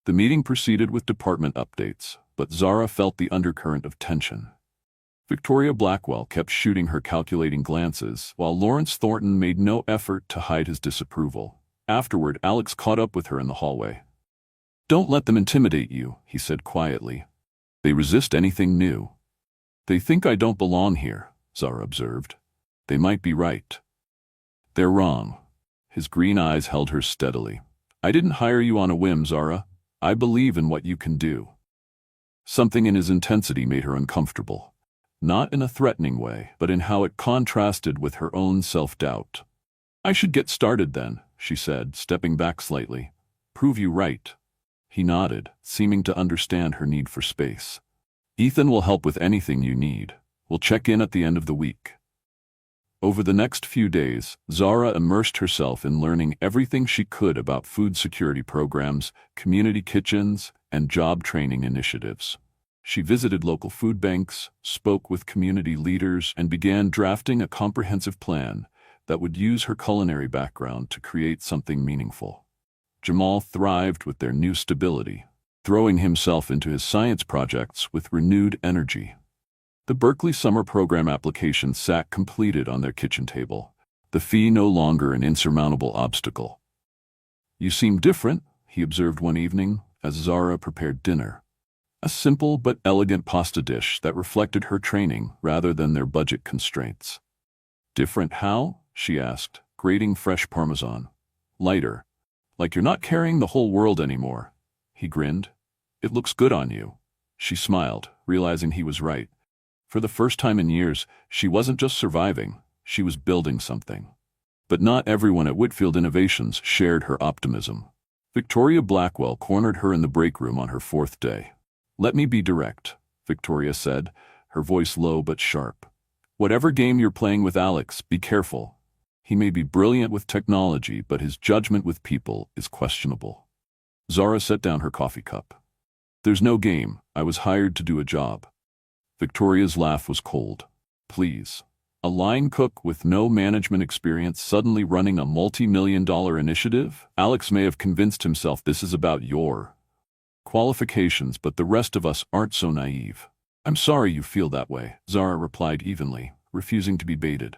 The meeting proceeded with department updates, but Zara felt the undercurrent of tension. Victoria Blackwell kept shooting her calculating glances, while Lawrence Thornton made no effort to hide his disapproval. Afterward, Alex caught up with her in the hallway. "Don't let them intimidate you," he said quietly. "They resist anything new." "They think I don't belong here," Zara observed. "They might be right." "They're wrong." His green eyes held her steadily. "I didn't hire you on a whim, Zara. I believe in what you can do." Something in his intensity made her uncomfortable. Not in a threatening way, but in how it contrasted with her own self-doubt. I should get started then, she said, stepping back slightly. Prove you right. He nodded, seeming to understand her need for space. Ethan will help with anything you need. We'll check in at the end of the week. Over the next few days, Zara immersed herself in learning everything she could about food security programs, community kitchens, and job training initiatives. She visited local food banks, spoke with community leaders, and began drafting a comprehensive plan that would use her culinary background to create something meaningful. Jamal thrived with their new stability, throwing himself into his science projects with renewed energy. The Berkeley Summer Program application sat completed on their kitchen table, the fee no longer an insurmountable obstacle. You seem different, he observed one evening as Zara prepared dinner. A simple but elegant pasta dish that reflected her training rather than their budget constraints. Different how? She asked, grating fresh Parmesan. Lighter. Like you're not carrying the whole world anymore. He grinned. It looks good on you. She smiled, realizing he was right. For the first time in years, she wasn't just surviving, she was building something. But not everyone at Whitfield Innovations shared her optimism. Victoria Blackwell cornered her in the break room on her fourth day. Let me be direct, Victoria said, her voice low but sharp. Whatever game you're playing with Alex, be careful. He may be brilliant with technology, but his judgment with people is questionable. Zara set down her coffee cup. There's no game, I was hired to do a job. Victoria's laugh was cold. Please. A line cook with no management experience suddenly running a multi-million-dollar initiative? Alex may have convinced himself this is about your qualifications, but the rest of us aren't so naive. I'm sorry you feel that way, Zara replied evenly, refusing to be baited.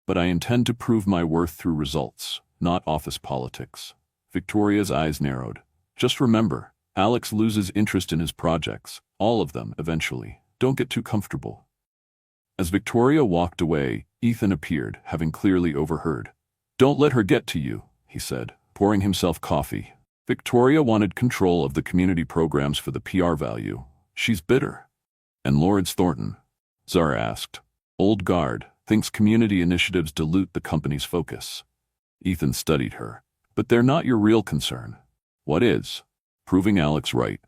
But I intend to prove my worth through results, not office politics. Victoria's eyes narrowed. Just remember, Alex loses interest in his projects, all of them, eventually. Don't get too comfortable. As Victoria walked away, Ethan appeared, having clearly overheard. Don't let her get to you, he said, pouring himself coffee. Victoria wanted control of the community programs for the PR value. She's bitter. And Lawrence Thornton? Zara asked. Old guard, thinks community initiatives dilute the company's focus. Ethan studied her. But they're not your real concern. What is? Proving Alex right.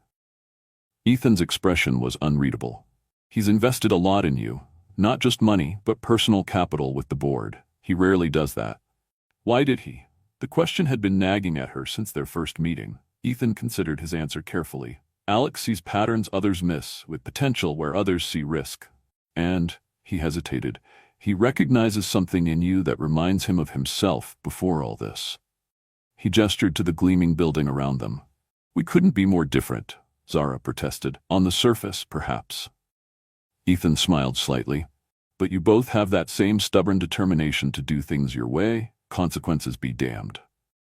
Ethan's expression was unreadable. He's invested a lot in you, not just money, but personal capital with the board. He rarely does that. Why did he? The question had been nagging at her since their first meeting. Ethan considered his answer carefully. Alex sees patterns others miss, with potential where others see risk. And, he hesitated, he recognizes something in you that reminds him of himself before all this. He gestured to the gleaming building around them. We couldn't be more different, Zara protested. On the surface, perhaps. Ethan smiled slightly. But you both have that same stubborn determination to do things your way, consequences be damned.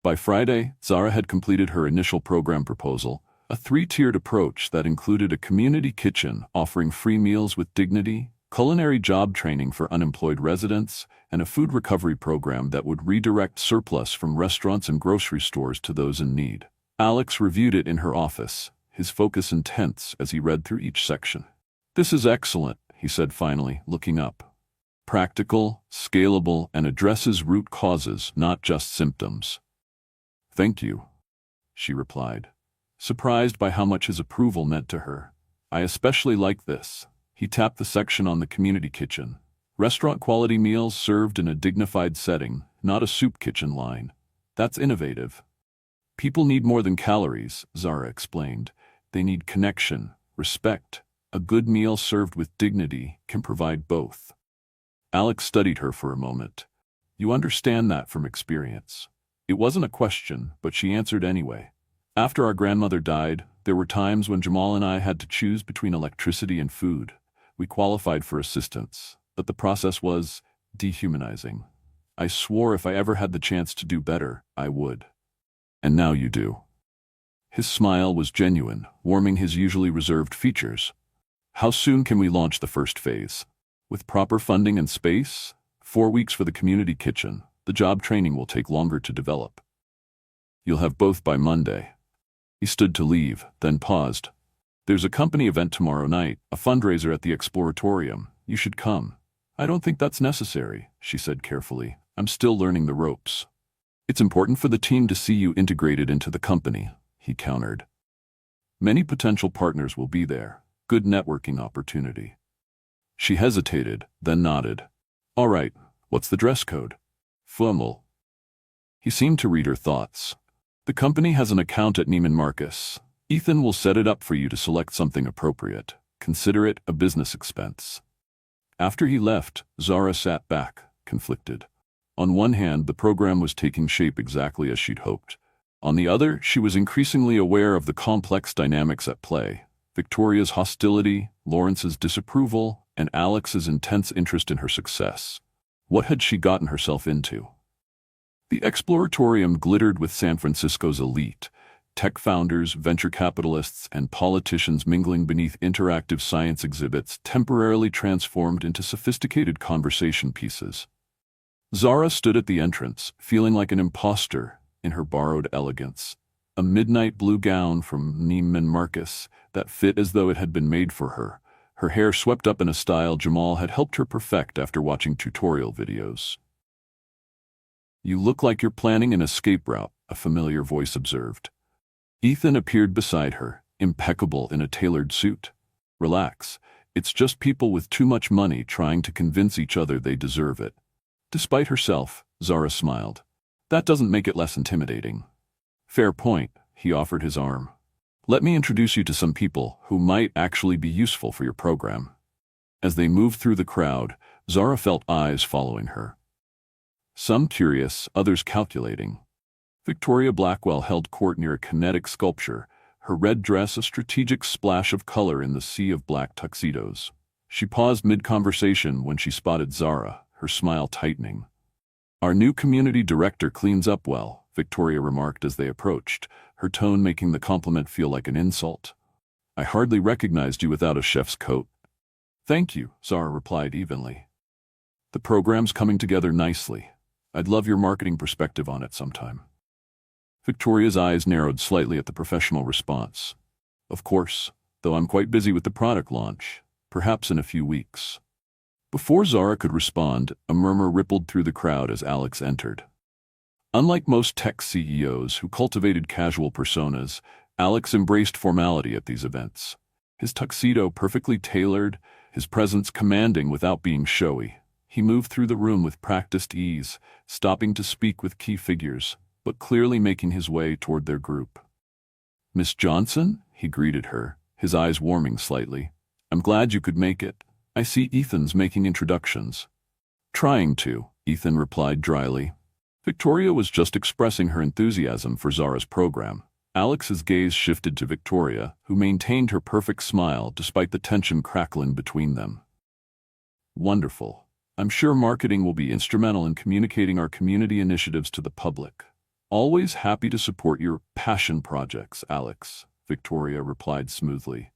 By Friday, Zara had completed her initial program proposal, a 3-tiered approach that included a community kitchen offering free meals with dignity, culinary job training for unemployed residents, and a food recovery program that would redirect surplus from restaurants and grocery stores to those in need. Alex reviewed it in her office, his focus intense as he read through each section. This is excellent, he said finally, looking up. Practical, scalable, and addresses root causes, not just symptoms. Thank you, she replied, surprised by how much his approval meant to her. I especially like this. He tapped the section on the community kitchen. Restaurant-quality meals served in a dignified setting, not a soup kitchen line. That's innovative. People need more than calories, Zara explained. They need connection, respect. A good meal served with dignity can provide both. Alex studied her for a moment. You understand that from experience. It wasn't a question, but she answered anyway. After our grandmother died, there were times when Jamal and I had to choose between electricity and food. We qualified for assistance, but the process was dehumanizing. I swore if I ever had the chance to do better, I would. And now you do. His smile was genuine, warming his usually reserved features. How soon can we launch the first phase? With proper funding and space? 4 weeks for the community kitchen. The job training will take longer to develop. You'll have both by Monday. He stood to leave, then paused. There's a company event tomorrow night, a fundraiser at the Exploratorium. You should come. I don't think that's necessary, she said carefully. I'm still learning the ropes. It's important for the team to see you integrated into the company, he countered. Many potential partners will be there. Good networking opportunity. She hesitated, then nodded. All right, what's the dress code? Formal. He seemed to read her thoughts. The company has an account at Neiman Marcus. Ethan will set it up for you to select something appropriate. Consider it a business expense. After he left, Zara sat back, conflicted. On one hand, the program was taking shape exactly as she'd hoped. On the other, she was increasingly aware of the complex dynamics at play. Victoria's hostility, Lawrence's disapproval, and Alex's intense interest in her success. What had she gotten herself into? The Exploratorium glittered with San Francisco's elite, tech founders, venture capitalists, and politicians mingling beneath interactive science exhibits temporarily transformed into sophisticated conversation pieces. Zara stood at the entrance, feeling like an imposter in her borrowed elegance. A midnight blue gown from Neiman Marcus that fit as though it had been made for her. Her hair swept up in a style Jamal had helped her perfect after watching tutorial videos. You look like you're planning an escape route, a familiar voice observed. Ethan appeared beside her, impeccable in a tailored suit. Relax, it's just people with too much money trying to convince each other they deserve it. Despite herself, Zara smiled. That doesn't make it less intimidating. Fair point, he offered his arm. Let me introduce you to some people who might actually be useful for your program. As they moved through the crowd, Zara felt eyes following her. Some curious, others calculating. Victoria Blackwell held court near a kinetic sculpture, her red dress a strategic splash of color in the sea of black tuxedos. She paused mid-conversation when she spotted Zara, her smile tightening. Our new community director cleans up well, Victoria remarked as they approached, her tone making the compliment feel like an insult. I hardly recognized you without a chef's coat. Thank you, Zara replied evenly. The program's coming together nicely. I'd love your marketing perspective on it sometime. Victoria's eyes narrowed slightly at the professional response. Of course, though I'm quite busy with the product launch, perhaps in a few weeks. Before Zara could respond, a murmur rippled through the crowd as Alex entered. Unlike most tech CEOs who cultivated casual personas, Alex embraced formality at these events. His tuxedo perfectly tailored, his presence commanding without being showy. He moved through the room with practiced ease, stopping to speak with key figures, but clearly making his way toward their group. Miss Johnson? He greeted her, his eyes warming slightly. I'm glad you could make it. I see Ethan's making introductions. Trying to, Ethan replied dryly. Victoria was just expressing her enthusiasm for Zara's program. Alex's gaze shifted to Victoria, who maintained her perfect smile despite the tension crackling between them. Wonderful. I'm sure marketing will be instrumental in communicating our community initiatives to the public. Always happy to support your passion projects, Alex, Victoria replied smoothly.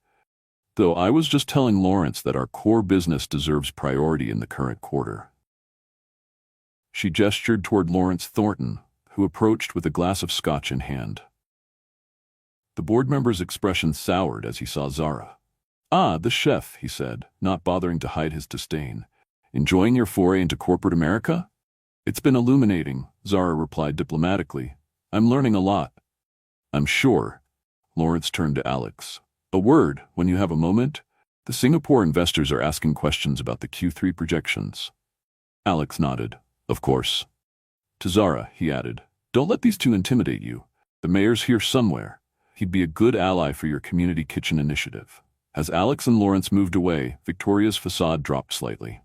Though I was just telling Lawrence that our core business deserves priority in the current quarter. She gestured toward Lawrence Thornton, who approached with a glass of scotch in hand. The board member's expression soured as he saw Zara. Ah, the chef, he said, not bothering to hide his disdain. Enjoying your foray into corporate America? It's been illuminating, Zara replied diplomatically. I'm learning a lot. I'm sure. Lawrence turned to Alex. A word, when you have a moment. The Singapore investors are asking questions about the Q3 projections. Alex nodded. Of course. To Zara, he added, don't let these two intimidate you. The mayor's here somewhere. He'd be a good ally for your community kitchen initiative. As Alex and Lawrence moved away, Victoria's facade dropped slightly.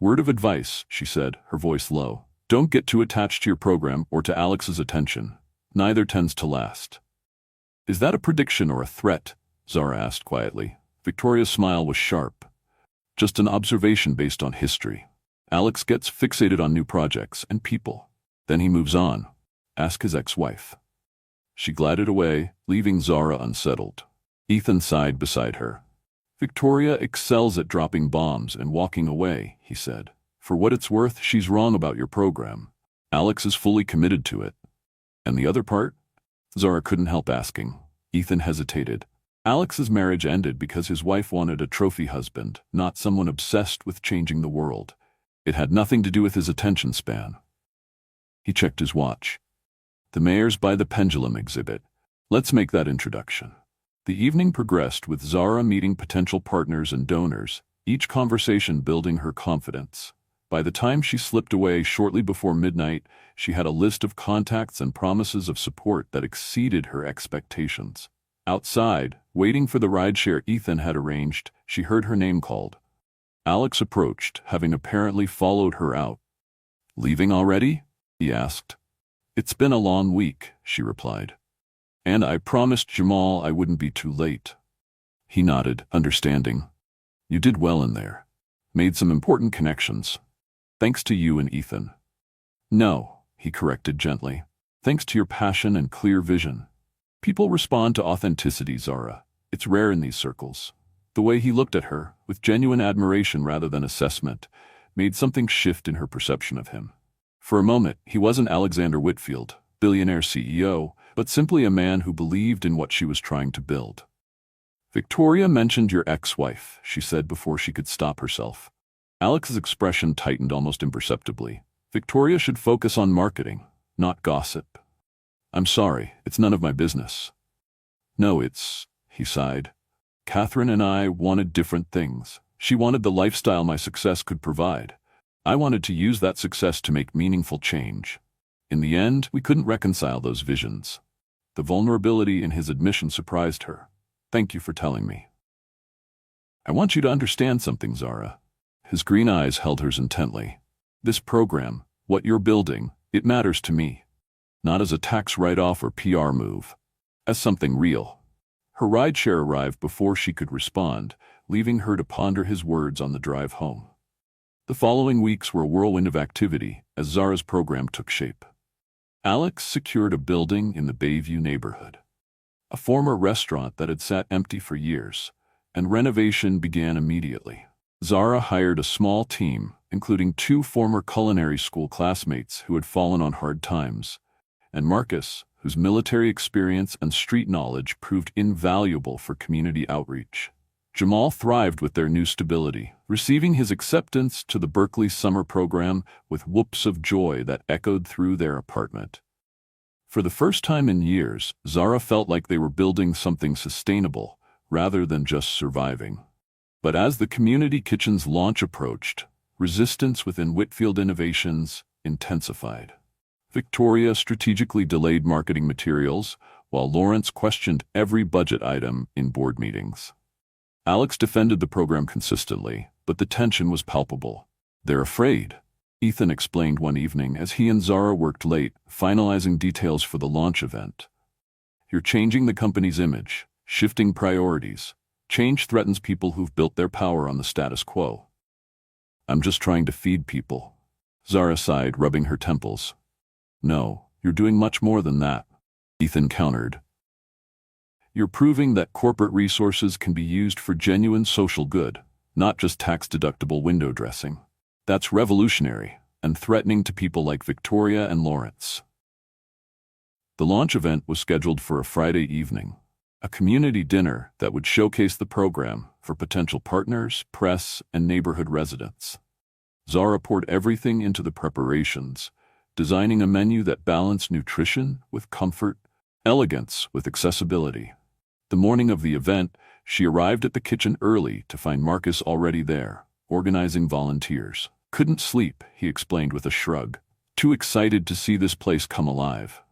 Word of advice, she said, her voice low. Don't get too attached to your program or to Alex's attention. Neither tends to last. Is that a prediction or a threat? Zara asked quietly. Victoria's smile was sharp. Just an observation based on history. Alex gets fixated on new projects and people. Then he moves on. Ask his ex-wife. She glided away, leaving Zara unsettled. Ethan sighed beside her. Victoria excels at dropping bombs and walking away, he said. For what it's worth, she's wrong about your program. Alex is fully committed to it. And the other part? Zara couldn't help asking. Ethan hesitated. Alex's marriage ended because his wife wanted a trophy husband, not someone obsessed with changing the world. It had nothing to do with his attention span. He checked his watch. The mayor's by the pendulum exhibit. Let's make that introduction. The evening progressed with Zara meeting potential partners and donors, each conversation building her confidence. By the time she slipped away shortly before midnight, she had a list of contacts and promises of support that exceeded her expectations. Outside, waiting for the rideshare Ethan had arranged, she heard her name called. Alex approached, having apparently followed her out. "Leaving already?" he asked. "It's been a long week," she replied. "And I promised Jamal I wouldn't be too late." He nodded, understanding. "You did well in there. Made some important connections. Thanks to you and Ethan." "No," he corrected gently. "Thanks to your passion and clear vision. People respond to authenticity, Zara. It's rare in these circles." The way he looked at her, with genuine admiration rather than assessment, made something shift in her perception of him. For a moment, he wasn't Alexander Whitfield, billionaire CEO, but simply a man who believed in what she was trying to build. "Victoria mentioned your ex-wife," she said before she could stop herself. Alex's expression tightened almost imperceptibly. "Victoria should focus on marketing, not gossip." "I'm sorry, it's none of my business." "No, it's," he sighed. "Catherine and I wanted different things. She wanted the lifestyle my success could provide. I wanted to use that success to make meaningful change. In the end, we couldn't reconcile those visions." The vulnerability in his admission surprised her. "Thank you for telling me." "I want you to understand something, Zara." His green eyes held hers intently. "This program, what you're building, it matters to me. Not as a tax write-off or PR move. As something real." Her rideshare arrived before she could respond, leaving her to ponder his words on the drive home. The following weeks were a whirlwind of activity as Zara's program took shape. Alex secured a building in the Bayview neighborhood, a former restaurant that had sat empty for years, and renovation began immediately. Zara hired a small team, including 2 former culinary school classmates who had fallen on hard times, and Marcus, whose military experience and street knowledge proved invaluable for community outreach. Jamal thrived with their new stability, receiving his acceptance to the Berkeley summer program with whoops of joy that echoed through their apartment. For the first time in years, Zara felt like they were building something sustainable, rather than just surviving. But as the community kitchen's launch approached, resistance within Whitfield Innovations intensified. Victoria strategically delayed marketing materials, while Lawrence questioned every budget item in board meetings. Alex defended the program consistently, but the tension was palpable. "They're afraid," Ethan explained one evening as he and Zara worked late, finalizing details for the launch event. "You're changing the company's image, shifting priorities. Change threatens people who've built their power on the status quo." "I'm just trying to feed people." Zara sighed, rubbing her temples. "No, you're doing much more than that," Ethan countered. "You're proving that corporate resources can be used for genuine social good, not just tax-deductible window dressing. That's revolutionary and threatening to people like Victoria and Lawrence." The launch event was scheduled for a Friday evening, a community dinner that would showcase the program for potential partners, press, and neighborhood residents. Zara poured everything into the preparations, designing a menu that balanced nutrition with comfort, elegance with accessibility. The morning of the event, she arrived at the kitchen early to find Marcus already there, organizing volunteers. "Couldn't sleep," he explained with a shrug. "Too excited to see this place come alive."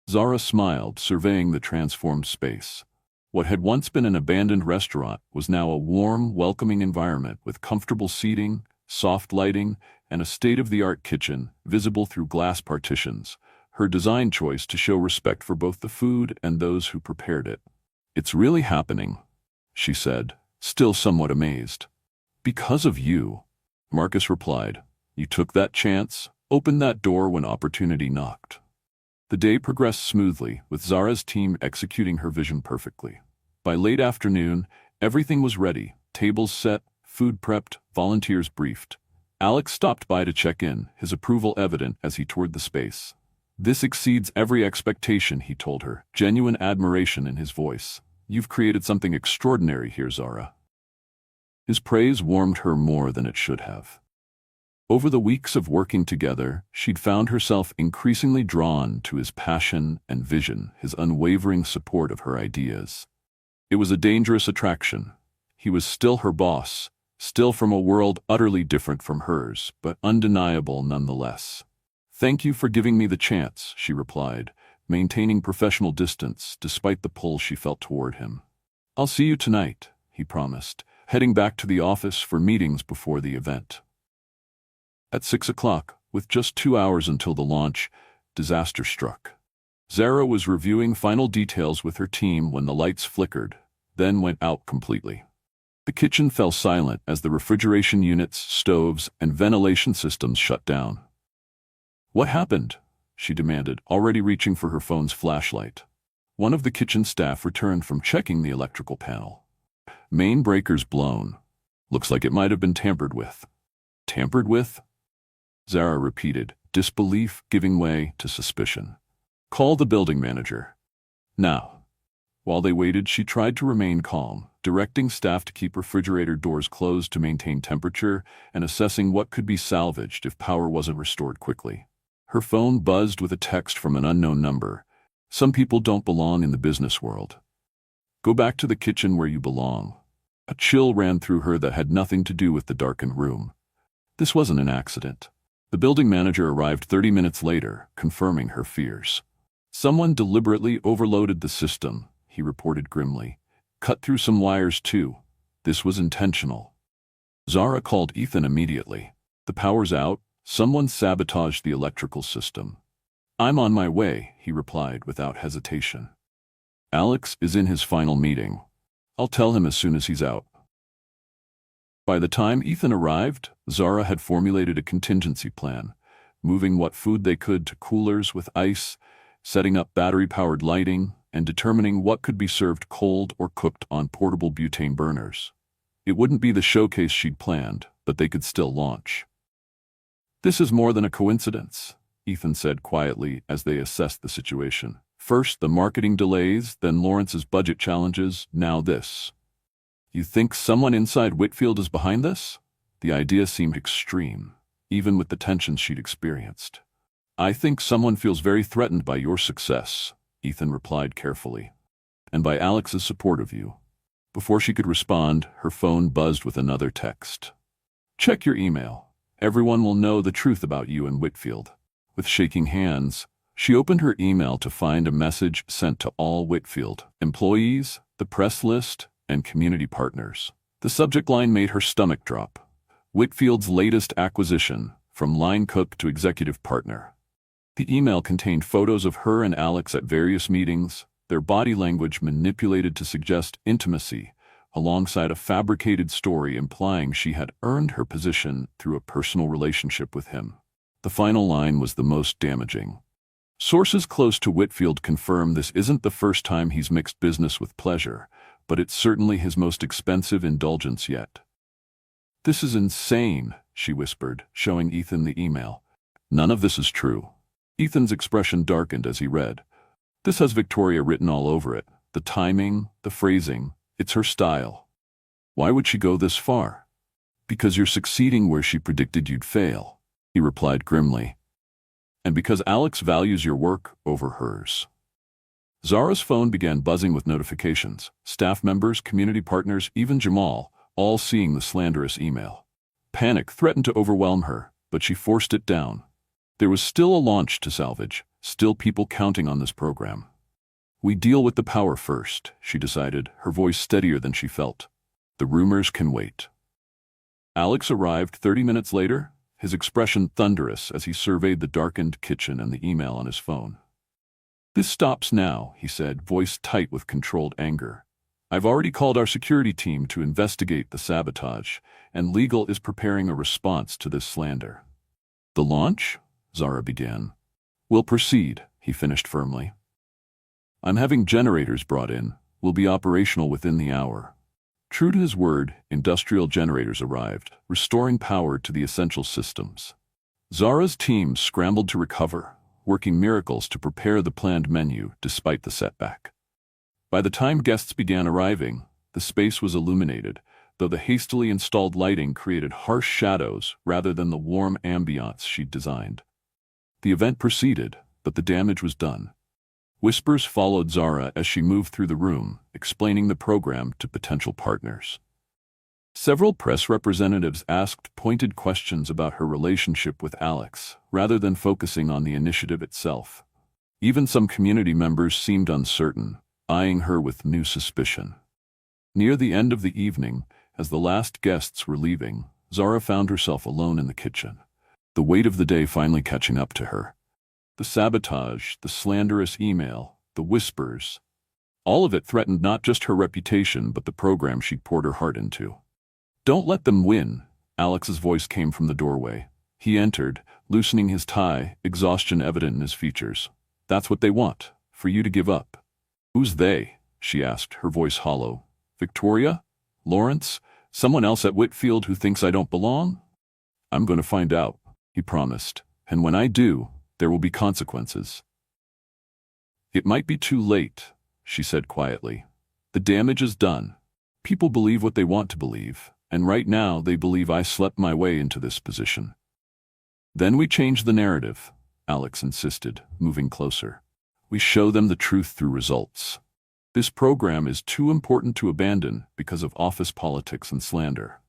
Zara smiled, surveying the transformed space. What had once been an abandoned restaurant was now a warm, welcoming environment with comfortable seating, soft lighting, and a state-of-the-art kitchen visible through glass partitions, her design choice to show respect for both the food and those who prepared it. "It's really happening," she said, still somewhat amazed. "Because of you," Marcus replied. "You took that chance, opened that door when opportunity knocked." The day progressed smoothly, with Zara's team executing her vision perfectly. By late afternoon, everything was ready, tables set, food prepped, volunteers briefed. Alex stopped by to check in, his approval evident as he toured the space. "This exceeds every expectation," he told her, genuine admiration in his voice. "You've created something extraordinary here, Zara." His praise warmed her more than it should have. Over the weeks of working together, she'd found herself increasingly drawn to his passion and vision, his unwavering support of her ideas. It was a dangerous attraction. He was still her boss, still from a world utterly different from hers, but undeniable nonetheless. "Thank you for giving me the chance," she replied, maintaining professional distance despite the pull she felt toward him. "I'll see you tonight," he promised, heading back to the office for meetings before the event. At 6 o'clock, with just 2 hours until the launch, disaster struck. Zara was reviewing final details with her team when the lights flickered, then went out completely. The kitchen fell silent as the refrigeration units, stoves, and ventilation systems shut down. "What happened?" she demanded, already reaching for her phone's flashlight. One of the kitchen staff returned from checking the electrical panel. "Main breakers blown. Looks like it might have been tampered with." "Tampered with?" Zara repeated, disbelief giving way to suspicion. "Call the building manager. Now." While they waited, she tried to remain calm, directing staff to keep refrigerator doors closed to maintain temperature and assessing what could be salvaged if power wasn't restored quickly. Her phone buzzed with a text from an unknown number. "Some people don't belong in the business world. Go back to the kitchen where you belong." A chill ran through her that had nothing to do with the darkened room. This wasn't an accident. The building manager arrived 30 minutes later, confirming her fears. "Someone deliberately overloaded the system," he reported grimly. "Cut through some wires too. This was intentional." Zara called Ethan immediately. "The power's out. Someone sabotaged the electrical system." "I'm on my way," he replied without hesitation. "Alex is in his final meeting. I'll tell him as soon as he's out." By the time Ethan arrived, Zara had formulated a contingency plan, moving what food they could to coolers with ice, setting up battery-powered lighting, and determining what could be served cold or cooked on portable butane burners. It wouldn't be the showcase she'd planned, but they could still launch. "This is more than a coincidence," Ethan said quietly as they assessed the situation. "First the marketing delays, then Lawrence's budget challenges, now this. You think someone inside Whitfield is behind this?" The idea seemed extreme, even with the tensions she'd experienced. "I think someone feels very threatened by your success," Ethan replied carefully, "and by Alex's support of you." Before she could respond, her phone buzzed with another text. "Check your email. Everyone will know the truth about you and Whitfield." With shaking hands, she opened her email to find a message sent to all Whitfield employees, the press list, and community partners. The subject line made her stomach drop. Whitfield's latest acquisition, from line cook to executive partner. The email contained photos of her and Alex at various meetings, their body language manipulated to suggest intimacy, alongside a fabricated story implying she had earned her position through a personal relationship with him. The final line was the most damaging. "Sources close to Whitfield confirm this isn't the first time he's mixed business with pleasure, but it's certainly his most expensive indulgence yet." "This is insane," she whispered, showing Ethan the email. "None of this is true." Ethan's expression darkened as he read. "This has Victoria written all over it. The timing, the phrasing, it's her style." "Why would she go this far?" "Because you're succeeding where she predicted you'd fail," he replied grimly. "And because Alex values your work over hers." Zara's phone began buzzing with notifications. Staff members, community partners, even Jamal, all seeing the slanderous email. Panic threatened to overwhelm her, but she forced it down. There was still a launch to salvage, still people counting on this program. "We deal with the power first," she decided, her voice steadier than she felt. "The rumors can wait." Alex arrived 30 minutes later, his expression thunderous as he surveyed the darkened kitchen and the email on his phone. "This stops now," he said, voice tight with controlled anger. "I've already called our security team to investigate the sabotage, and legal is preparing a response to this slander." "The launch?" Zara began. "We'll proceed," he finished firmly. "I'm having generators brought in. We'll be operational within the hour." True to his word, industrial generators arrived, restoring power to the essential systems. Zara's team scrambled to recover, working miracles to prepare the planned menu despite the setback. By the time guests began arriving, the space was illuminated, though the hastily installed lighting created harsh shadows rather than the warm ambiance she'd designed. The event proceeded, but the damage was done. Whispers followed Zara as she moved through the room, explaining the program to potential partners. Several press representatives asked pointed questions about her relationship with Alex, rather than focusing on the initiative itself. Even some community members seemed uncertain, eyeing her with new suspicion. Near the end of the evening, as the last guests were leaving, Zara found herself alone in the kitchen, the weight of the day finally catching up to her. The sabotage, the slanderous email, the whispers, all of it threatened not just her reputation but the program she'd poured her heart into. "Don't let them win," Alex's voice came from the doorway. He entered, loosening his tie, exhaustion evident in his features. "That's what they want, for you to give up." "Who's they?" she asked, her voice hollow. "Victoria? Lawrence? Someone else at Whitfield who thinks I don't belong?" "I'm going to find out," he promised, "and when I do, there will be consequences." "It might be too late," she said quietly. "The damage is done. People believe what they want to believe, and right now they believe I slept my way into this position." "Then we change the narrative," Alex insisted, moving closer. "We show them the truth through results. This program is too important to abandon because of office politics and slander."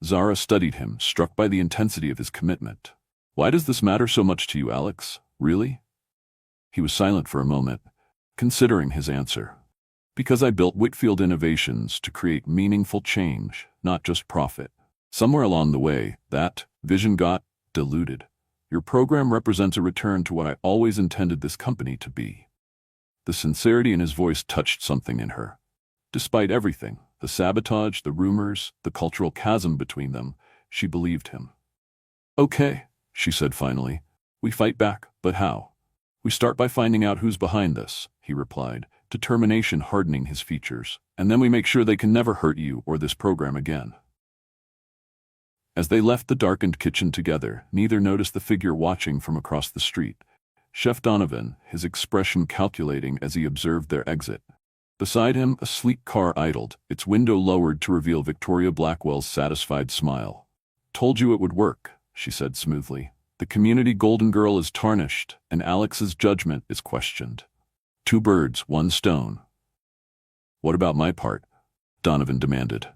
Zara studied him, struck by the intensity of his commitment. "Why does this matter so much to you, Alex? Really?" He was silent for a moment, considering his answer. "Because I built Whitfield Innovations to create meaningful change, not just profit. Somewhere along the way, that vision got diluted. Your program represents a return to what I always intended this company to be." The sincerity in his voice touched something in her. Despite everything, the sabotage, the rumors, the cultural chasm between them, she believed him. "Okay," she said finally. "We fight back, but how?" "We start by finding out who's behind this," he replied, determination hardening his features. "And then we make sure they can never hurt you or this program again." As they left the darkened kitchen together, neither noticed the figure watching from across the street. Chef Donovan, his expression calculating as he observed their exit. Beside him, a sleek car idled, its window lowered to reveal Victoria Blackwell's satisfied smile. "Told you it would work," she said smoothly. "The community golden girl is tarnished, and Alex's judgment is questioned. Two birds, one stone." "What about my part?" Donovan demanded.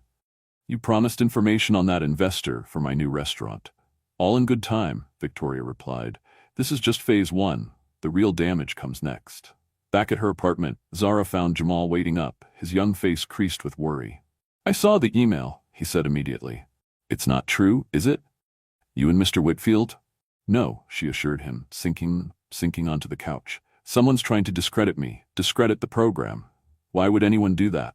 "You promised information on that investor for my new restaurant." "All in good time," Victoria replied. "This is just phase one. The real damage comes next." Back at her apartment, Zara found Jamal waiting up, his young face creased with worry. "I saw the email," he said immediately. "It's not true, is it? You and Mr. Whitfield?" "No," she assured him, sinking onto the couch. "Someone's trying to discredit me, discredit the program. Why would anyone do that?"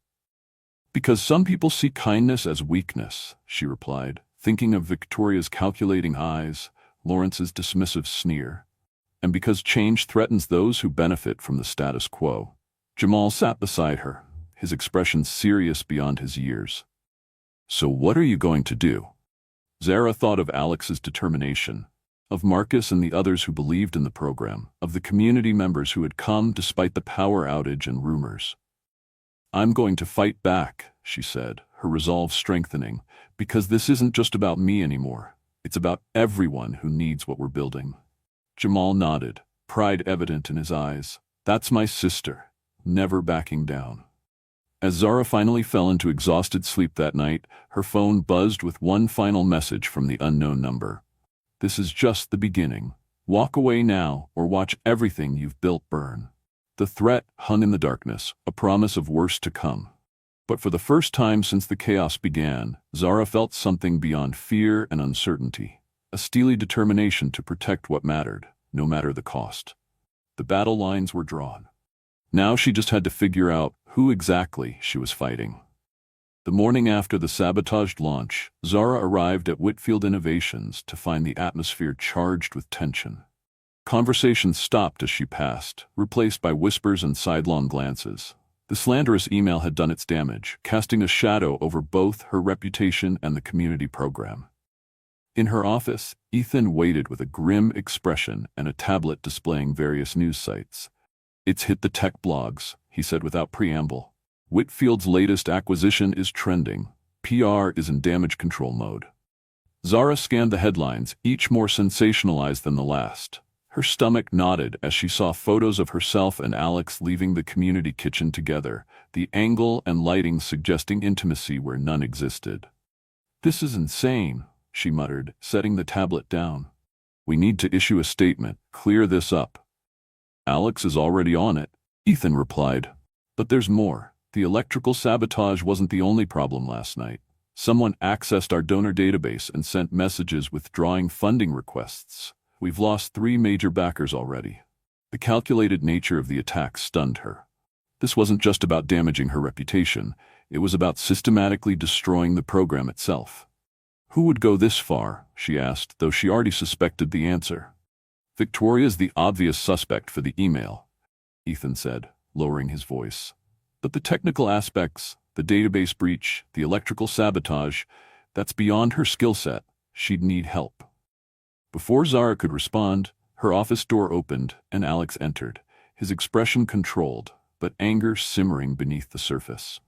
"Because some people see kindness as weakness," she replied, thinking of Victoria's calculating eyes, Lawrence's dismissive sneer. "And because change threatens those who benefit from the status quo." Jamal sat beside her, his expression serious beyond his years. "So what are you going to do?" Zara thought of Alex's determination, of Marcus and the others who believed in the program, of the community members who had come despite the power outage and rumors. "I'm going to fight back," she said, her resolve strengthening, "because this isn't just about me anymore. It's about everyone who needs what we're building." Jamal nodded, pride evident in his eyes. "That's my sister, never backing down." As Zara finally fell into exhausted sleep that night, her phone buzzed with one final message from the unknown number. "This is just the beginning. Walk away now or watch everything you've built burn." The threat hung in the darkness, a promise of worse to come. But for the first time since the chaos began, Zara felt something beyond fear and uncertainty, a steely determination to protect what mattered, no matter the cost. The battle lines were drawn. Now she just had to figure out who exactly she was fighting. The morning after the sabotaged launch, Zara arrived at Whitfield Innovations to find the atmosphere charged with tension. Conversations stopped as she passed, replaced by whispers and sidelong glances. The slanderous email had done its damage, casting a shadow over both her reputation and the community program. In her office, Ethan waited with a grim expression and a tablet displaying various news sites. "It's hit the tech blogs," he said without preamble. "Whitfield's latest acquisition is trending. PR is in damage control mode. Zara scanned the headlines, each more sensationalized than the last. Her stomach knotted as she saw photos of herself and Alex leaving the community kitchen together, the angle and lighting suggesting intimacy where none existed. "This is insane," she muttered, setting the tablet down. "We need to issue a statement, clear this up." "Alex is already on it," Ethan replied. "But there's more. The electrical sabotage wasn't the only problem last night. Someone accessed our donor database and sent messages withdrawing funding requests. We've lost 3 major backers already." The calculated nature of the attack stunned her. This wasn't just about damaging her reputation, it was about systematically destroying the program itself. "Who would go this far?" she asked, though she already suspected the answer. "Victoria's the obvious suspect for the email," Ethan said, lowering his voice. "But the technical aspects, the database breach, the electrical sabotage, that's beyond her skill set. She'd need help." Before Zara could respond, her office door opened and Alex entered, his expression controlled, but anger simmering beneath the surface.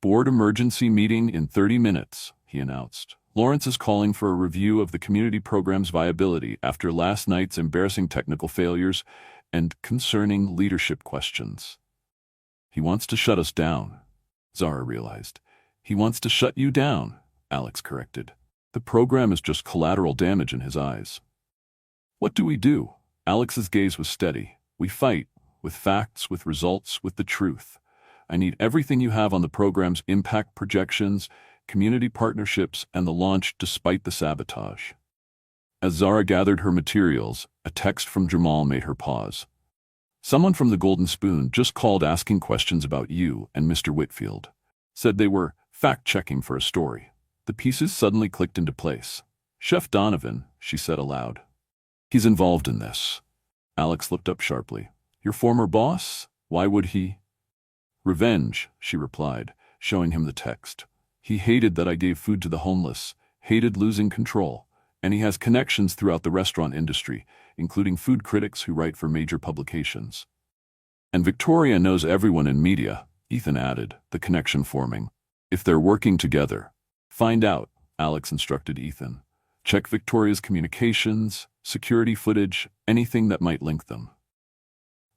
"Board emergency meeting in 30 minutes, he announced. "Lawrence is calling for a review of the community program's viability after last night's embarrassing technical failures and concerning leadership questions." "He wants to shut us down," Zara realized. "He wants to shut you down," Alex corrected. "The program is just collateral damage in his eyes." "What do we do?" Alex's gaze was steady. "We fight, with facts, with results, with the truth. I need everything you have on the program's impact projections, community partnerships, and the launch despite the sabotage." As Zara gathered her materials, a text from Jamal made her pause. "Someone from the Golden Spoon just called asking questions about you and Mr. Whitfield. Said they were fact-checking for a story." The pieces suddenly clicked into place. "Chef Donovan," she said aloud. "He's involved in this." Alex looked up sharply. "Your former boss? Why would he?" "Revenge," she replied, showing him the text. "He hated that I gave food to the homeless, hated losing control, and he has connections throughout the restaurant industry, including food critics who write for major publications." "And Victoria knows everyone in media," Ethan added, the connection forming. "If they're working together." "Find out," Alex instructed Ethan. "Check Victoria's communications, security footage, anything that might link them."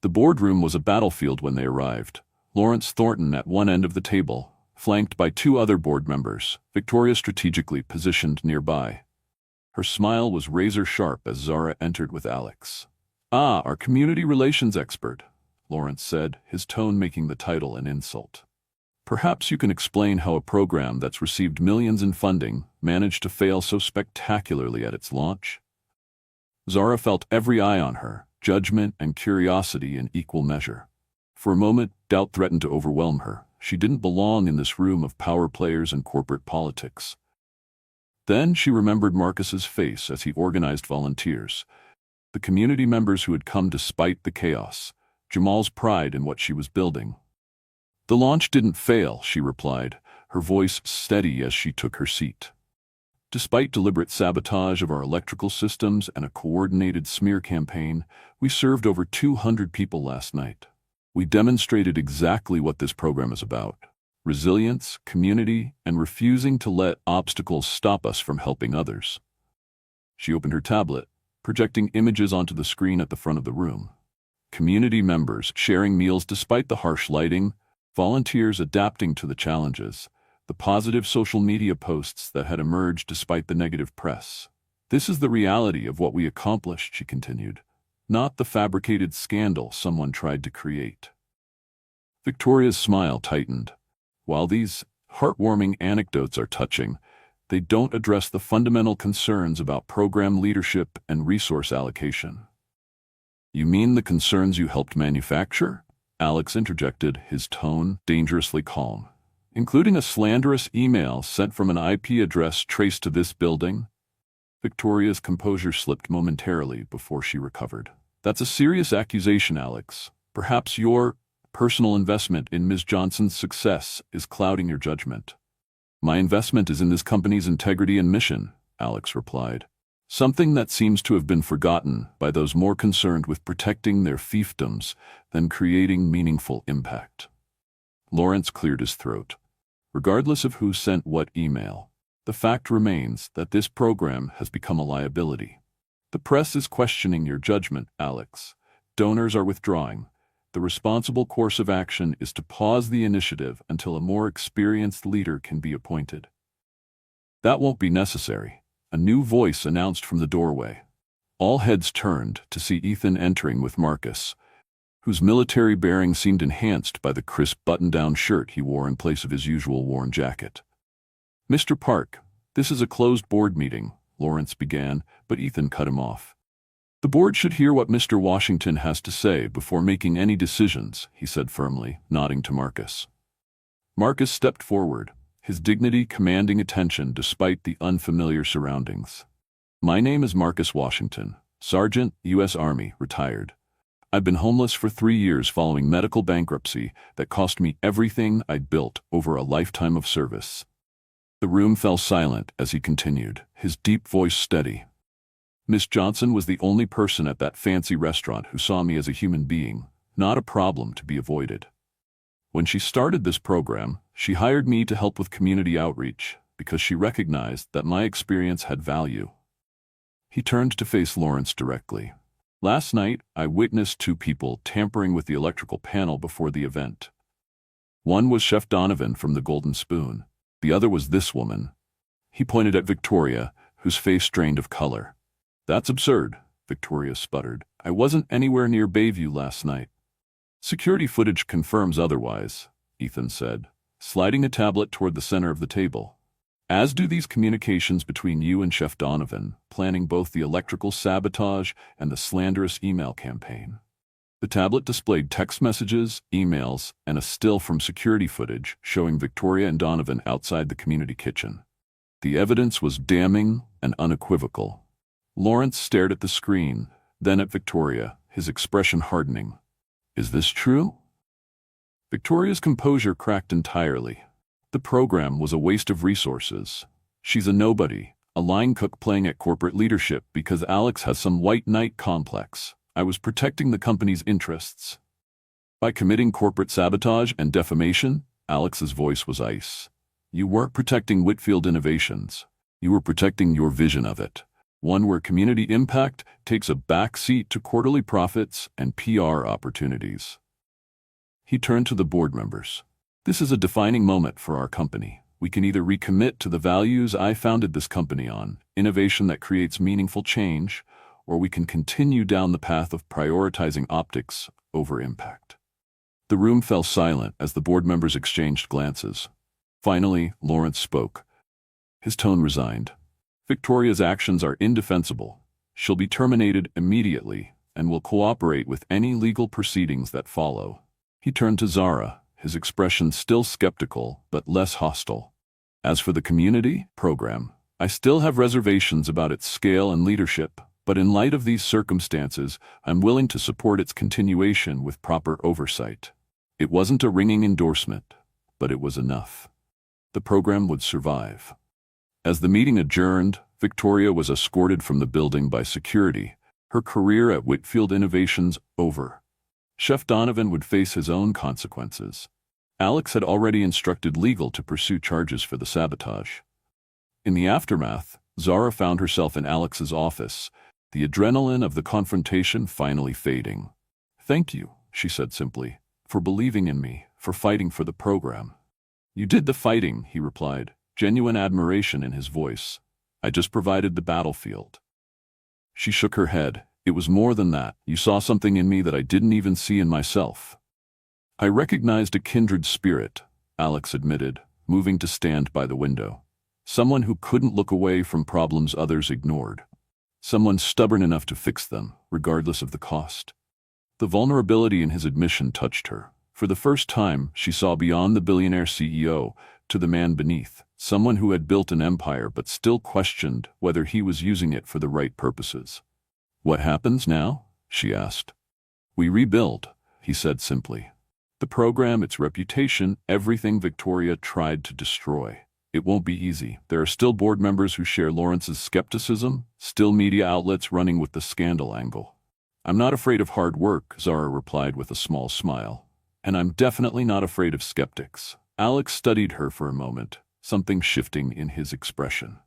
The boardroom was a battlefield when they arrived. Lawrence Thornton at one end of the table, flanked by 2 other board members, Victoria strategically positioned nearby. Her smile was razor-sharp as Zara entered with Alex. "Ah, our community relations expert," Lawrence said, his tone making the title an insult. "Perhaps you can explain how a program that's received millions in funding managed to fail so spectacularly at its launch?" Zara felt every eye on her, judgment and curiosity in equal measure. For a moment, doubt threatened to overwhelm her. She didn't belong in this room of power players and corporate politics. Then she remembered Marcus's face as he organized volunteers, the community members who had come despite the chaos, Jamal's pride in what she was building. "The launch didn't fail," she replied, her voice steady as she took her seat. "Despite deliberate sabotage of our electrical systems and a coordinated smear campaign, we served over 200 people last night. We demonstrated exactly what this program is about: resilience, community, and refusing to let obstacles stop us from helping others." She opened her tablet, projecting images onto the screen at the front of the room. Community members sharing meals despite the harsh lighting, volunteers adapting to the challenges, the positive social media posts that had emerged despite the negative press. "This is the reality of what we accomplished," she continued, "not the fabricated scandal someone tried to create." Victoria's smile tightened. While these heartwarming anecdotes are touching, they don't address the fundamental concerns about program leadership and resource allocation. "You mean the concerns you helped manufacture?" Alex interjected, his tone dangerously calm. "Including a slanderous email sent from an IP address traced to this building?" Victoria's composure slipped momentarily before she recovered. "That's a serious accusation, Alex. Perhaps your personal investment in Ms. Johnson's success is clouding your judgment." "My investment is in this company's integrity and mission," Alex replied. "Something that seems to have been forgotten by those more concerned with protecting their fiefdoms than creating meaningful impact." Lawrence cleared his throat. regardless of who sent what email. The fact remains that this program has become a liability. The press is questioning your judgment, Alex. Donors are withdrawing. The responsible course of action is to pause the initiative until a more experienced leader can be appointed. That won't be necessary, a new voice announced from the doorway. All heads turned to see Ethan entering with Marcus, whose military bearing seemed enhanced by the crisp button-down shirt he wore in place of his usual worn jacket. "Mr. Park, this is a closed board meeting," Lawrence began, but Ethan cut him off. "The board should hear what Mr. Washington has to say before making any decisions," he said firmly, nodding to Marcus. Marcus stepped forward, his dignity commanding attention despite the unfamiliar surroundings. "My name is Marcus Washington, Sergeant, U.S. Army, retired. I've been homeless for 3 years following medical bankruptcy that cost me everything I'd built over a lifetime of service." The room fell silent as he continued, his deep voice steady. "Miss Johnson was the only person at that fancy restaurant who saw me as a human being, not a problem to be avoided. When she started this program, she hired me to help with community outreach because she recognized that my experience had value." He turned to face Lawrence directly. "Last night, I witnessed 2 people tampering with the electrical panel before the event. One was Chef Donovan from the Golden Spoon. The other was this woman." He pointed at Victoria, whose face drained of color. "That's absurd," Victoria sputtered. "I wasn't anywhere near Bayview last night." "Security footage confirms otherwise," Ethan said, sliding a tablet toward the center of the table. "As do these communications between you and Chef Donovan, planning both the electrical sabotage and the slanderous email campaign." The tablet displayed text messages, emails, and a still from security footage showing Victoria and Donovan outside the community kitchen. The evidence was damning and unequivocal. Lawrence stared at the screen, then at Victoria, his expression hardening. "Is this true?" Victoria's composure cracked entirely. The program was a waste of resources. She's a nobody, a line cook playing at corporate leadership because Alex has some white knight complex. I was protecting the company's interests. By committing corporate sabotage and defamation, Alex's voice was ice. You weren't protecting Whitfield Innovations. You were protecting your vision of it. One where community impact takes a back seat to quarterly profits and PR opportunities. He turned to the board members. "This is a defining moment for our company. We can either recommit to the values I founded this company on, innovation that creates meaningful change, or we can continue down the path of prioritizing optics over impact." The room fell silent as the board members exchanged glances. Finally, Lawrence spoke. His tone resigned. "Victoria's actions are indefensible. She'll be terminated immediately and will cooperate with any legal proceedings that follow." He turned to Zara, his expression still skeptical but less hostile. "As for the community program, I still have reservations about its scale and leadership, but in light of these circumstances, I'm willing to support its continuation with proper oversight." It wasn't a ringing endorsement, but it was enough. The program would survive. As the meeting adjourned, Victoria was escorted from the building by security, her career at Whitfield Innovations over. Chef Donovan would face his own consequences. Alex had already instructed legal to pursue charges for the sabotage. In the aftermath, Zara found herself in Alex's office, the adrenaline of the confrontation finally fading. "Thank you," she said simply, "for believing in me, for fighting for the program." "You did the fighting," he replied, genuine admiration in his voice. "I just provided the battlefield." She shook her head. "It was more than that. You saw something in me that I didn't even see in myself." "I recognized a kindred spirit," Alex admitted, moving to stand by the window. "Someone who couldn't look away from problems others ignored. Someone stubborn enough to fix them, regardless of the cost." The vulnerability in his admission touched her. For the first time, she saw beyond the billionaire CEO to the man beneath, someone who had built an empire but still questioned whether he was using it for the right purposes. "What happens now?" she asked. "We rebuild," he said simply. "The program, its reputation, everything Victoria tried to destroy. It won't be easy. There are still board members who share Lawrence's skepticism, still media outlets running with the scandal angle." "I'm not afraid of hard work," Zara replied with a small smile. "And I'm definitely not afraid of skeptics. Alex studied her for a moment, something shifting in his expression.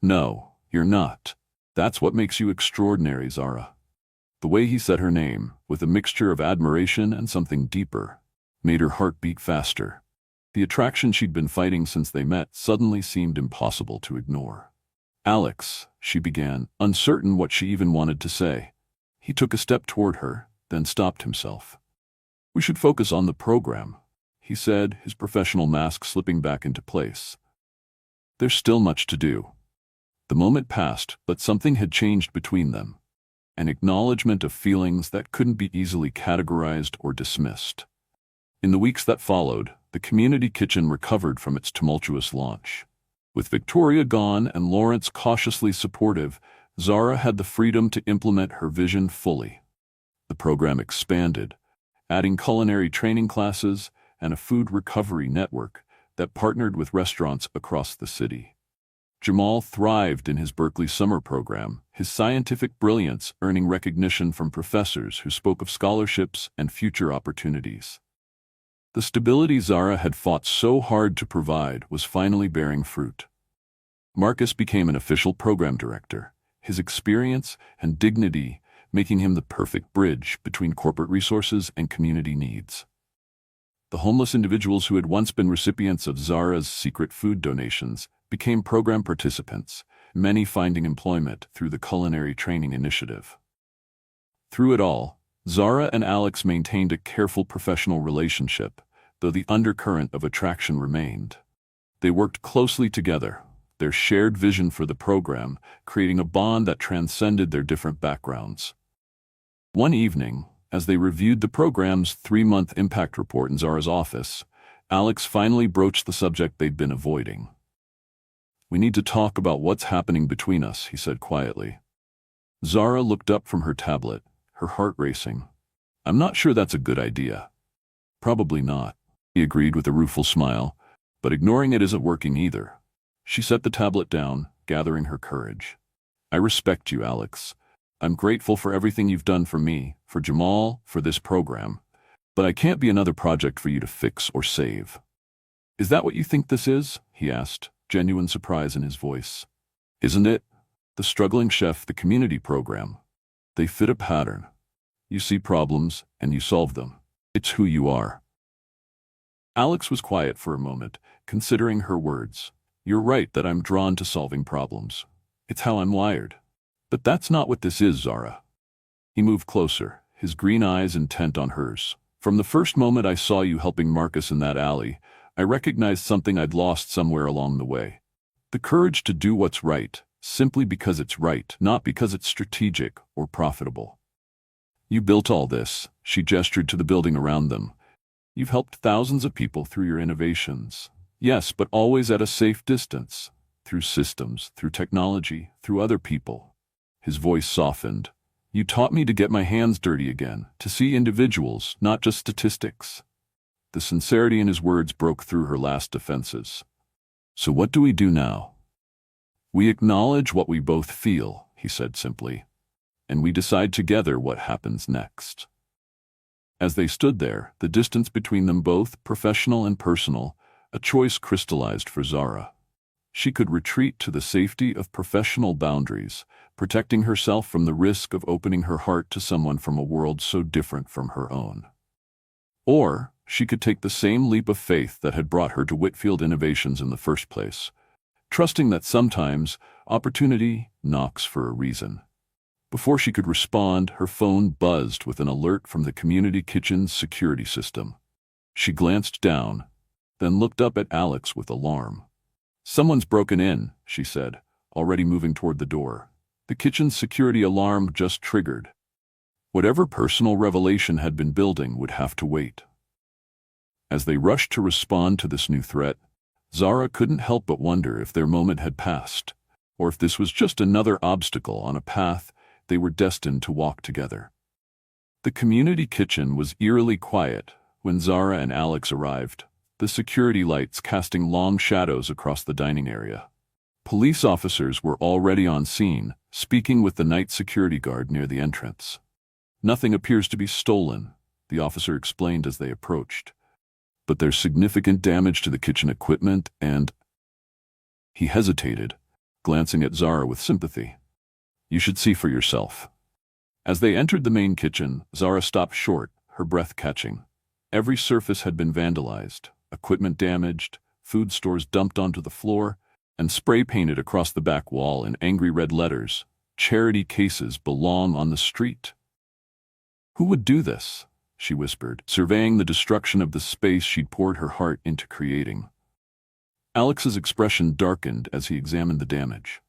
No, you're not. That's what makes you extraordinary, Zara. The way he said her name, with a mixture of admiration and something deeper, made her heart beat faster. The attraction she'd been fighting since they met suddenly seemed impossible to ignore. Alex, she began, uncertain what she even wanted to say. He took a step toward her, then stopped himself. We should focus on the program, he said, his professional mask slipping back into place. There's still much to do. The moment passed, but something had changed between them. An acknowledgement of feelings that couldn't be easily categorized or dismissed. In the weeks that followed, the community kitchen recovered from its tumultuous launch. With Victoria gone and Lawrence cautiously supportive, Zara had the freedom to implement her vision fully. The program expanded, adding culinary training classes and a food recovery network that partnered with restaurants across the city. Jamal thrived in his Berkeley summer program, his scientific brilliance earning recognition from professors who spoke of scholarships and future opportunities. The stability Zara had fought so hard to provide was finally bearing fruit. Marcus became an official program director, his experience and dignity making him the perfect bridge between corporate resources and community needs. The homeless individuals who had once been recipients of Zara's secret food donations became program participants, many finding employment through the culinary training initiative. Through it all, Zara and Alex maintained a careful professional relationship, though the undercurrent of attraction remained. They worked closely together, their shared vision for the program creating a bond that transcended their different backgrounds. One evening, as they reviewed the program's 3-month impact report in Zara's office, Alex finally broached the subject they'd been avoiding. "We need to talk about what's happening between us," he said quietly. Zara looked up from her tablet, her heart racing. "I'm not sure that's a good idea." "Probably not," he agreed with a rueful smile, "but ignoring it isn't working either." She set the tablet down, gathering her courage. "I respect you, Alex. I'm grateful for everything you've done for me, for Jamal, for this program. But I can't be another project for you to fix or save." "Is that what you think this is?" he asked, genuine surprise in his voice. "Isn't it? The struggling chef, the community program. They fit a pattern. You see problems, and you solve them. It's who you are." Alex was quiet for a moment, considering her words. "You're right that I'm drawn to solving problems. It's how I'm wired. But that's not what this is, Zara." He moved closer, his green eyes intent on hers. "From the first moment I saw you helping Marcus in that alley, I recognized something I'd lost somewhere along the way. The courage to do what's right, simply because it's right, not because it's strategic or profitable. You built all this," she gestured to the building around them. "You've helped thousands of people through your innovations. Yes, but always at a safe distance, through systems, through technology, through other people." His voice softened. "You taught me to get my hands dirty again, to see individuals, not just statistics." The sincerity in his words broke through her last defenses. "So what do we do now?" "We acknowledge what we both feel," he said simply, "and we decide together what happens next." As they stood there, the distance between them both, professional and personal, a choice crystallized for Zara. She could retreat to the safety of professional boundaries, protecting herself from the risk of opening her heart to someone from a world so different from her own. Or she could take the same leap of faith that had brought her to Whitfield Innovations in the first place, trusting that sometimes opportunity knocks for a reason. Before she could respond, her phone buzzed with an alert from the community kitchen's security system. She glanced down, then looked up at Alex with alarm. "Someone's broken in," she said, already moving toward the door. The kitchen's security alarm just triggered. Whatever personal revelation had been building would have to wait. As they rushed to respond to this new threat, Zara couldn't help but wonder if their moment had passed, or if this was just another obstacle on a path they were destined to walk together. The community kitchen was eerily quiet when Zara and Alex arrived, the security lights casting long shadows across the dining area. Police officers were already on scene, speaking with the night security guard near the entrance. "Nothing appears to be stolen," the officer explained as they approached. But there's significant damage to the kitchen equipment and... He hesitated, glancing at Zara with sympathy. You should see for yourself. As they entered the main kitchen, Zara stopped short, her breath catching. Every surface had been vandalized, equipment damaged, food stores dumped onto the floor, and spray painted across the back wall in angry red letters. Charity cases belong on the street. Who would do this? She whispered, surveying the destruction of the space she'd poured her heart into creating. Alex's expression darkened as he examined the damage.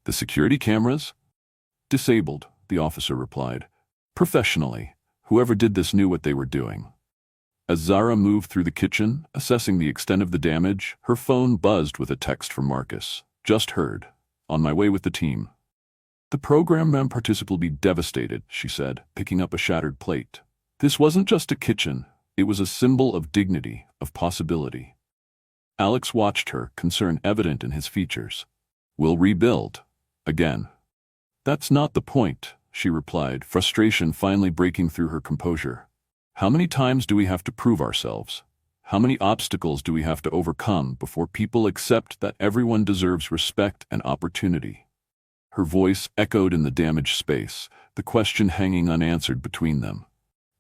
The security cameras? Disabled, the officer replied. Professionally, whoever did this knew what they were doing. As Zara moved through the kitchen, assessing the extent of the damage, her phone buzzed with a text from Marcus. Just heard. On my way with the team. The program participant will be devastated, she said, picking up a shattered plate. This wasn't just a kitchen. It was a symbol of dignity, of possibility. Alex watched her, concern evident in his features. We'll rebuild. Again. That's not the point, she replied, frustration finally breaking through her composure. How many times do we have to prove ourselves? How many obstacles do we have to overcome before people accept that everyone deserves respect and opportunity? Her voice echoed in the damaged space, the question hanging unanswered between them.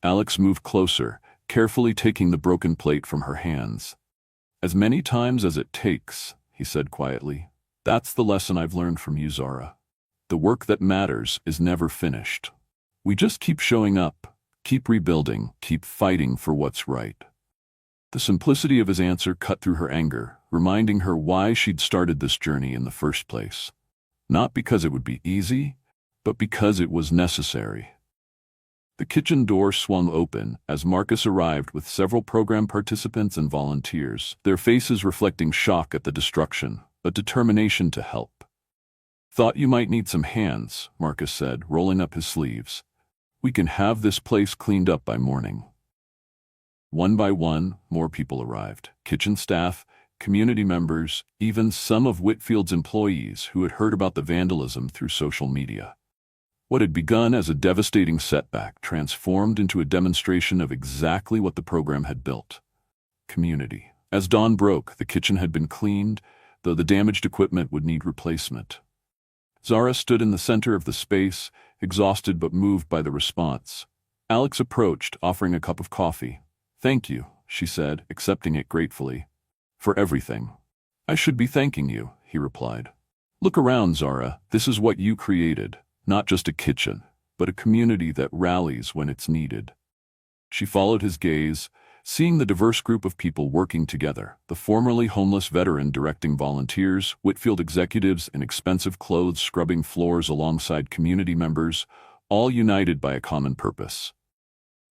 Alex moved closer, carefully taking the broken plate from her hands. As many times as it takes, he said quietly. That's the lesson I've learned from you, Zara. The work that matters is never finished. We just keep showing up, keep rebuilding, keep fighting for what's right. The simplicity of his answer cut through her anger, reminding her why she'd started this journey in the first place. Not because it would be easy, but because it was necessary. The kitchen door swung open as Marcus arrived with several program participants and volunteers, their faces reflecting shock at the destruction, but determination to help. Thought you might need some hands, Marcus said, rolling up his sleeves. We can have this place cleaned up by morning. One by one, more people arrived. Kitchen staff, community members, even some of Whitfield's employees who had heard about the vandalism through social media. What had begun as a devastating setback transformed into a demonstration of exactly what the program had built. Community. As dawn broke, the kitchen had been cleaned, though the damaged equipment would need replacement. Zara stood in the center of the space, exhausted but moved by the response. Alex approached, offering a cup of coffee. Thank you, she said, accepting it gratefully. For everything. I should be thanking you, he replied. Look around, Zara. This is what you created. Not just a kitchen, but a community that rallies when it's needed. She followed his gaze, seeing the diverse group of people working together, the formerly homeless veteran directing volunteers, Whitfield executives in expensive clothes scrubbing floors alongside community members, all united by a common purpose.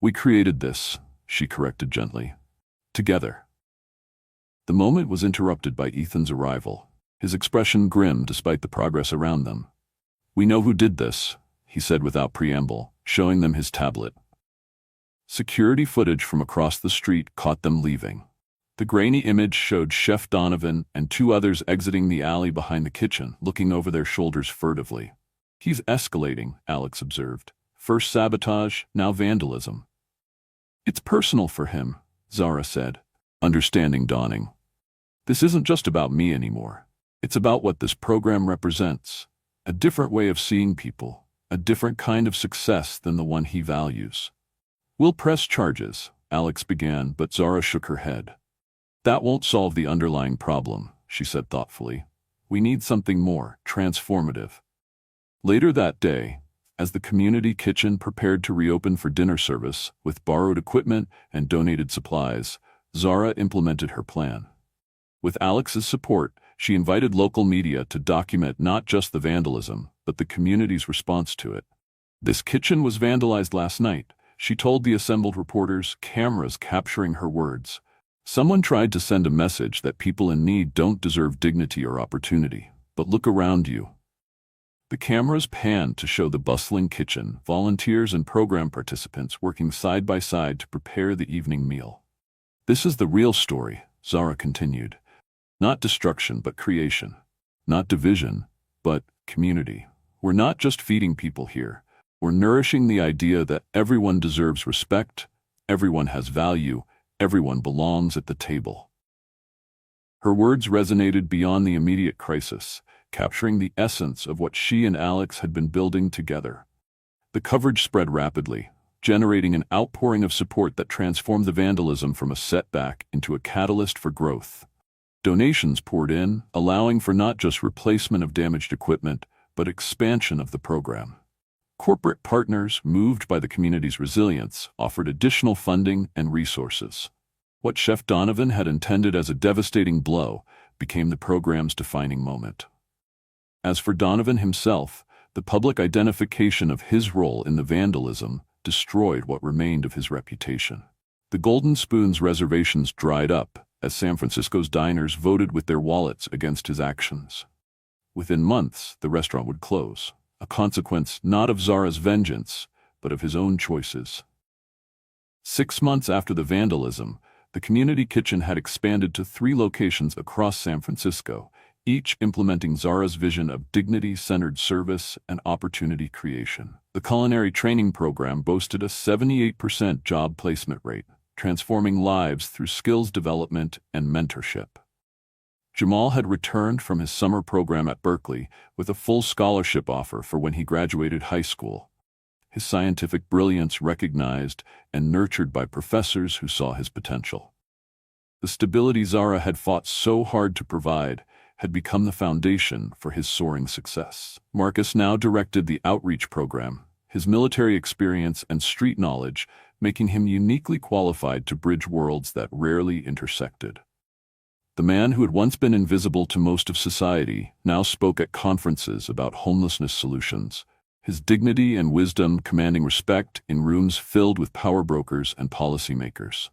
We created this, she corrected gently. Together. The moment was interrupted by Ethan's arrival, his expression grim despite the progress around them. We know who did this, he said without preamble, showing them his tablet. Security footage from across the street caught them leaving. The grainy image showed Chef Donovan and two others exiting the alley behind the kitchen, looking over their shoulders furtively. He's escalating, Alex observed. First sabotage, now vandalism. It's personal for him, Zara said, understanding dawning. This isn't just about me anymore. It's about what this program represents. A different way of seeing people, a different kind of success than the one he values. We'll press charges, Alex began, but Zara shook her head. That won't solve the underlying problem, she said thoughtfully. We need something more transformative. Later that day, as the community kitchen prepared to reopen for dinner service with borrowed equipment and donated supplies, Zara implemented her plan. With Alex's support, she invited local media to document not just the vandalism, but the community's response to it. This kitchen was vandalized last night, she told the assembled reporters, cameras capturing her words. Someone tried to send a message that people in need don't deserve dignity or opportunity, but look around you. The cameras panned to show the bustling kitchen, volunteers and program participants working side by side to prepare the evening meal. This is the real story, Zara continued. Not destruction, but creation. Not division, but community. We're not just feeding people here. We're nourishing the idea that everyone deserves respect, everyone has value, Everyone belongs at the table. Her words resonated beyond the immediate crisis, capturing the essence of what she and Alex had been building together. The coverage spread rapidly, generating an outpouring of support that transformed the vandalism from a setback into a catalyst for growth. Donations poured in, allowing for not just replacement of damaged equipment, but expansion of the program. Corporate partners, moved by the community's resilience, offered additional funding and resources. What Chef Donovan had intended as a devastating blow became the program's defining moment. As for Donovan himself, the public identification of his role in the vandalism destroyed what remained of his reputation. The Golden Spoon's reservations dried up as San Francisco's diners voted with their wallets against his actions. Within months, the restaurant would close, a consequence not of Zara's vengeance, but of his own choices. 6 months after the vandalism, the community kitchen had expanded to 3 locations across San Francisco, each implementing Zara's vision of dignity-centered service and opportunity creation. The culinary training program boasted a 78% job placement rate, transforming lives through skills development and mentorship. Jamal had returned from his summer program at Berkeley with a full scholarship offer for when he graduated high school. His scientific brilliance recognized and nurtured by professors who saw his potential. The stability Zara had fought so hard to provide had become the foundation for his soaring success. Marcus now directed the outreach program, his military experience and street knowledge making him uniquely qualified to bridge worlds that rarely intersected. The man who had once been invisible to most of society now spoke at conferences about homelessness solutions, his dignity and wisdom commanding respect in rooms filled with power brokers and policymakers.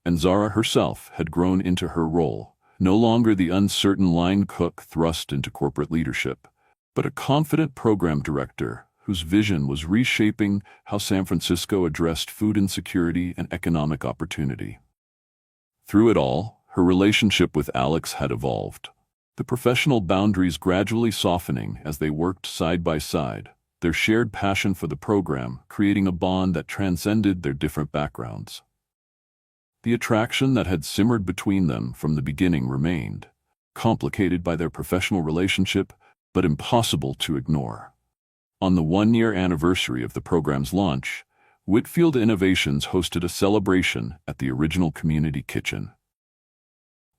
And Zara herself had grown into her role, no longer the uncertain line cook thrust into corporate leadership, but a confident program director whose vision was reshaping how San Francisco addressed food insecurity and economic opportunity. Through it all, her relationship with Alex had evolved, the professional boundaries gradually softening as they worked side by side, their shared passion for the program creating a bond that transcended their different backgrounds. The attraction that had simmered between them from the beginning remained, complicated by their professional relationship, but impossible to ignore. On the 1-year anniversary of the program's launch, Whitfield Innovations hosted a celebration at the original community kitchen.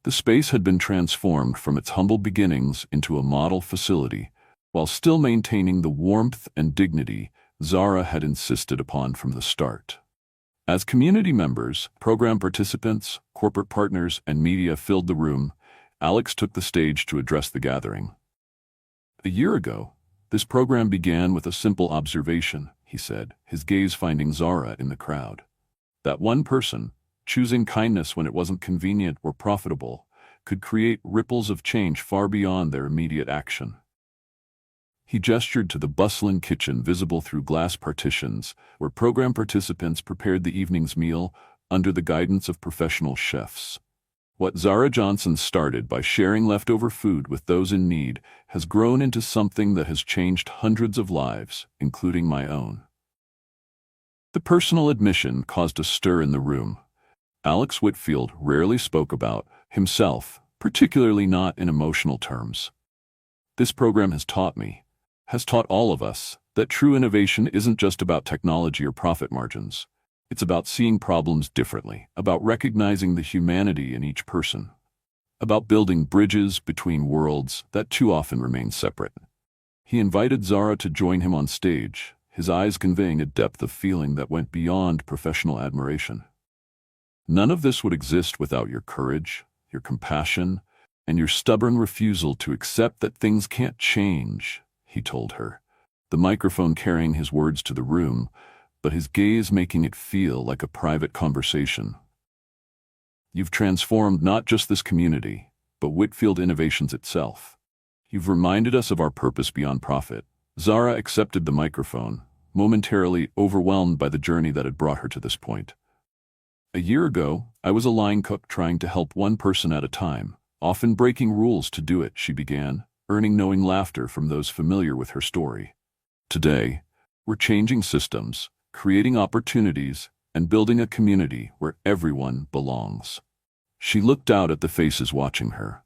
The space had been transformed from its humble beginnings into a model facility, while still maintaining the warmth and dignity Zara had insisted upon from the start. As community members, program participants, corporate partners, and media filled the room, Alex took the stage to address the gathering. A year ago, this program began with a simple observation, he said, his gaze finding Zara in the crowd. That one person, choosing kindness when it wasn't convenient or profitable, could create ripples of change far beyond their immediate action. He gestured to the bustling kitchen visible through glass partitions, where program participants prepared the evening's meal under the guidance of professional chefs. What Zara Johnson started by sharing leftover food with those in need has grown into something that has changed hundreds of lives, including my own. The personal admission caused a stir in the room. Alex Whitfield rarely spoke about himself, particularly not in emotional terms. This program has taught all of us, that true innovation isn't just about technology or profit margins. It's about seeing problems differently, about recognizing the humanity in each person, about building bridges between worlds that too often remain separate. He invited Zara to join him on stage, his eyes conveying a depth of feeling that went beyond professional admiration. None of this would exist without your courage, your compassion, and your stubborn refusal to accept that things can't change, he told her, the microphone carrying his words to the room, but his gaze making it feel like a private conversation. You've transformed not just this community, but Whitfield Innovations itself. You've reminded us of our purpose beyond profit. Zara accepted the microphone, momentarily overwhelmed by the journey that had brought her to this point. A year ago, I was a line cook trying to help one person at a time, often breaking rules to do it, she began, earning knowing laughter from those familiar with her story. Today, we're changing systems, creating opportunities, and building a community where everyone belongs. She looked out at the faces watching her.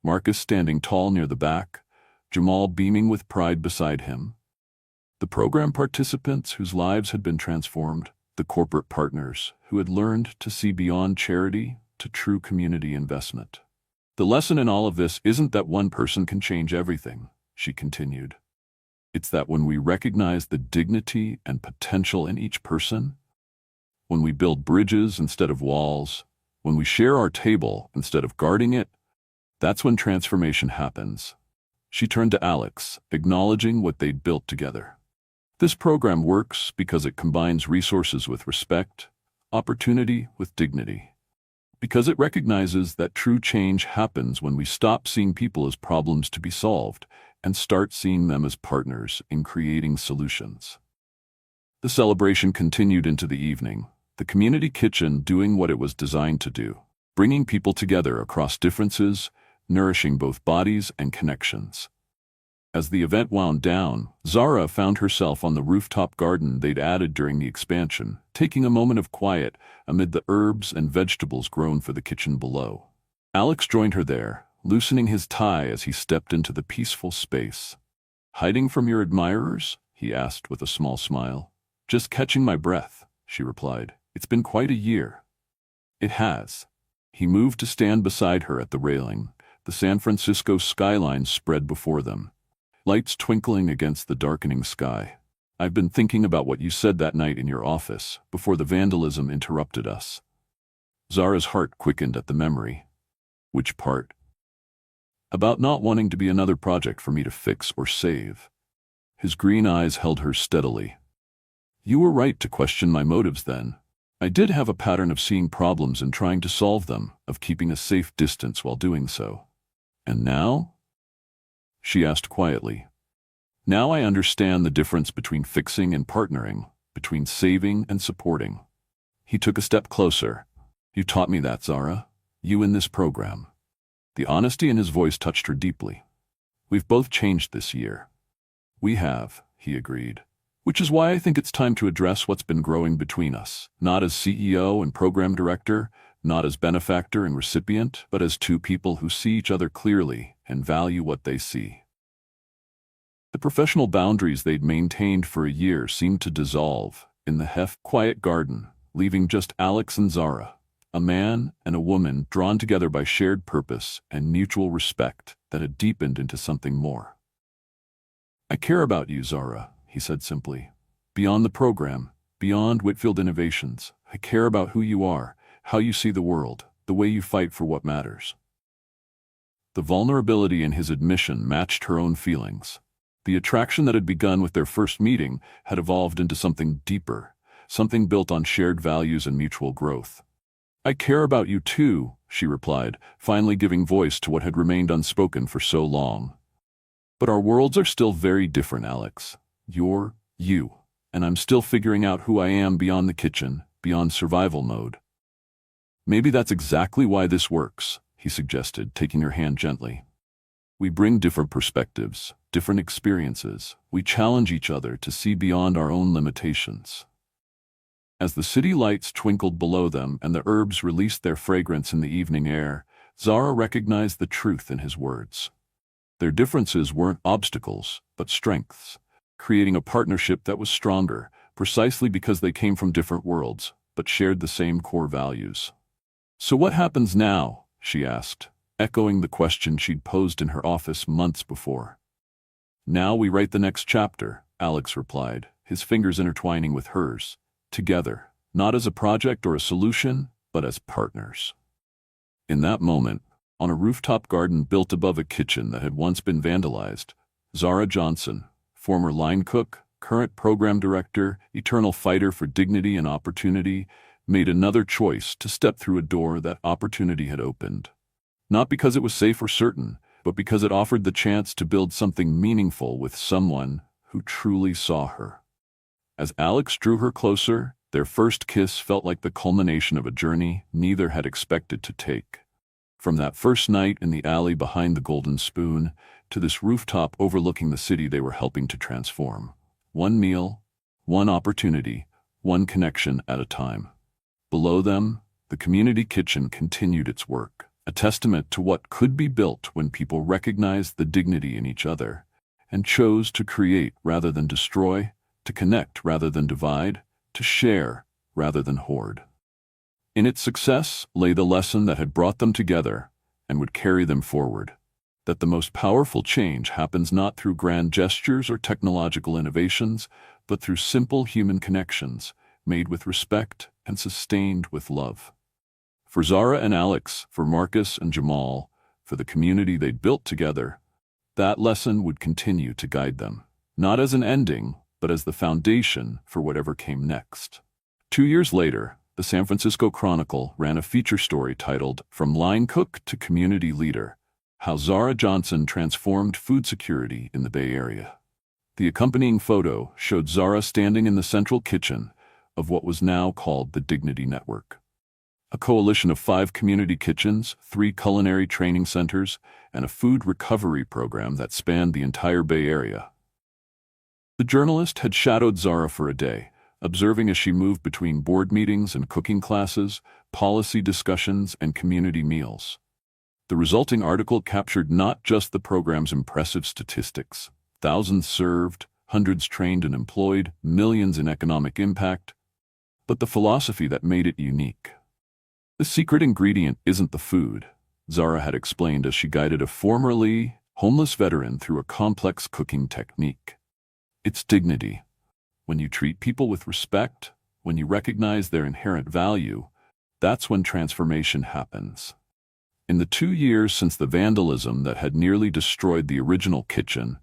Marcus standing tall near the back, Jamal beaming with pride beside him. The program participants whose lives had been transformed, the corporate partners who had learned to see beyond charity to true community investment. The lesson in all of this isn't that one person can change everything, she continued. It's that when we recognize the dignity and potential in each person, when we build bridges instead of walls, when we share our table instead of guarding it, that's when transformation happens. She turned to Alex, acknowledging what they'd built together. This program works because it combines resources with respect, opportunity with dignity. Because it recognizes that true change happens when we stop seeing people as problems to be solved and start seeing them as partners in creating solutions. The celebration continued into the evening, the community kitchen doing what it was designed to do, bringing people together across differences, nourishing both bodies and connections. As the event wound down, Zara found herself on the rooftop garden they'd added during the expansion, taking a moment of quiet amid the herbs and vegetables grown for the kitchen below. Alex joined her there, loosening his tie as he stepped into the peaceful space. "Hiding from your admirers?" he asked with a small smile. "Just catching my breath," she replied. "It's been quite a year." "It has." He moved to stand beside her at the railing, the San Francisco skyline spread before them, lights twinkling against the darkening sky. "I've been thinking about what you said that night in your office, before the vandalism interrupted us." Zara's heart quickened at the memory. "Which part?" "About not wanting to be another project for me to fix or save." His green eyes held her steadily. "You were right to question my motives then. I did have a pattern of seeing problems and trying to solve them, of keeping a safe distance while doing so. And now?" she asked quietly. "Now I understand the difference between fixing and partnering, between saving and supporting." He took a step closer. "You taught me that, Zara. You in this program." The honesty in his voice touched her deeply. "We've both changed this year." "We have," he agreed. "Which is why I think it's time to address what's been growing between us, not as CEO and program director, not as benefactor and recipient, but as two people who see each other clearly and value what they see." The professional boundaries they'd maintained for a year seemed to dissolve in the quiet garden, leaving just Alex and Zara, a man and a woman drawn together by shared purpose and mutual respect that had deepened into something more. "I care about you, Zara," he said simply. "Beyond the program, beyond Whitfield Innovations, I care about who you are, how you see the world, the way you fight for what matters." The vulnerability in his admission matched her own feelings. The attraction that had begun with their first meeting had evolved into something deeper, something built on shared values and mutual growth. "I care about you too," she replied, finally giving voice to what had remained unspoken for so long. "But our worlds are still very different, Alex. You're you, and I'm still figuring out who I am beyond the kitchen, beyond survival mode." "Maybe that's exactly why this works," he suggested, taking her hand gently. "We bring different perspectives, different experiences. We challenge each other to see beyond our own limitations." As the city lights twinkled below them and the herbs released their fragrance in the evening air, Zara recognized the truth in his words. Their differences weren't obstacles, but strengths, creating a partnership that was stronger, precisely because they came from different worlds, but shared the same core values. "So what happens now?" she asked, echoing the question she'd posed in her office months before. "Now we write the next chapter," Alex replied, his fingers intertwining with hers. "Together, not as a project or a solution, but as partners." In that moment, on a rooftop garden built above a kitchen that had once been vandalized, Zara Johnson, former line cook, current program director, eternal fighter for dignity and opportunity, made another choice to step through a door that opportunity had opened. Not because it was safe or certain, but because it offered the chance to build something meaningful with someone who truly saw her. As Alex drew her closer, their first kiss felt like the culmination of a journey neither had expected to take. From that first night in the alley behind the Golden Spoon to this rooftop overlooking the city they were helping to transform. One meal, one opportunity, one connection at a time. Below them, the community kitchen continued its work, a testament to what could be built when people recognized the dignity in each other and chose to create rather than destroy, to connect rather than divide, to share rather than hoard. In its success lay the lesson that had brought them together and would carry them forward, that the most powerful change happens not through grand gestures or technological innovations, but through simple human connections, made with respect and sustained with love. For Zara and Alex, for Marcus and Jamal, for the community they'd built together, that lesson would continue to guide them, not as an ending, but as the foundation for whatever came next. 2 years later, the San Francisco Chronicle ran a feature story titled "From Line Cook to Community Leader: How Zara Johnson Transformed Food Security in the Bay Area." The accompanying photo showed Zara standing in the central kitchen of what was now called the Dignity Network, a coalition of 5 community kitchens, 3 culinary training centers, and a food recovery program that spanned the entire Bay Area. The journalist had shadowed Zara for a day, observing as she moved between board meetings and cooking classes, policy discussions, and community meals. The resulting article captured not just the program's impressive statistics, thousands served, hundreds trained and employed, millions in economic impact, but the philosophy that made it unique. The secret ingredient isn't the food, Zara had explained as she guided a formerly homeless veteran through a complex cooking technique. It's dignity. When you treat people with respect, when you recognize their inherent value, that's when transformation happens. In the 2 years since the vandalism that had nearly destroyed the original kitchen,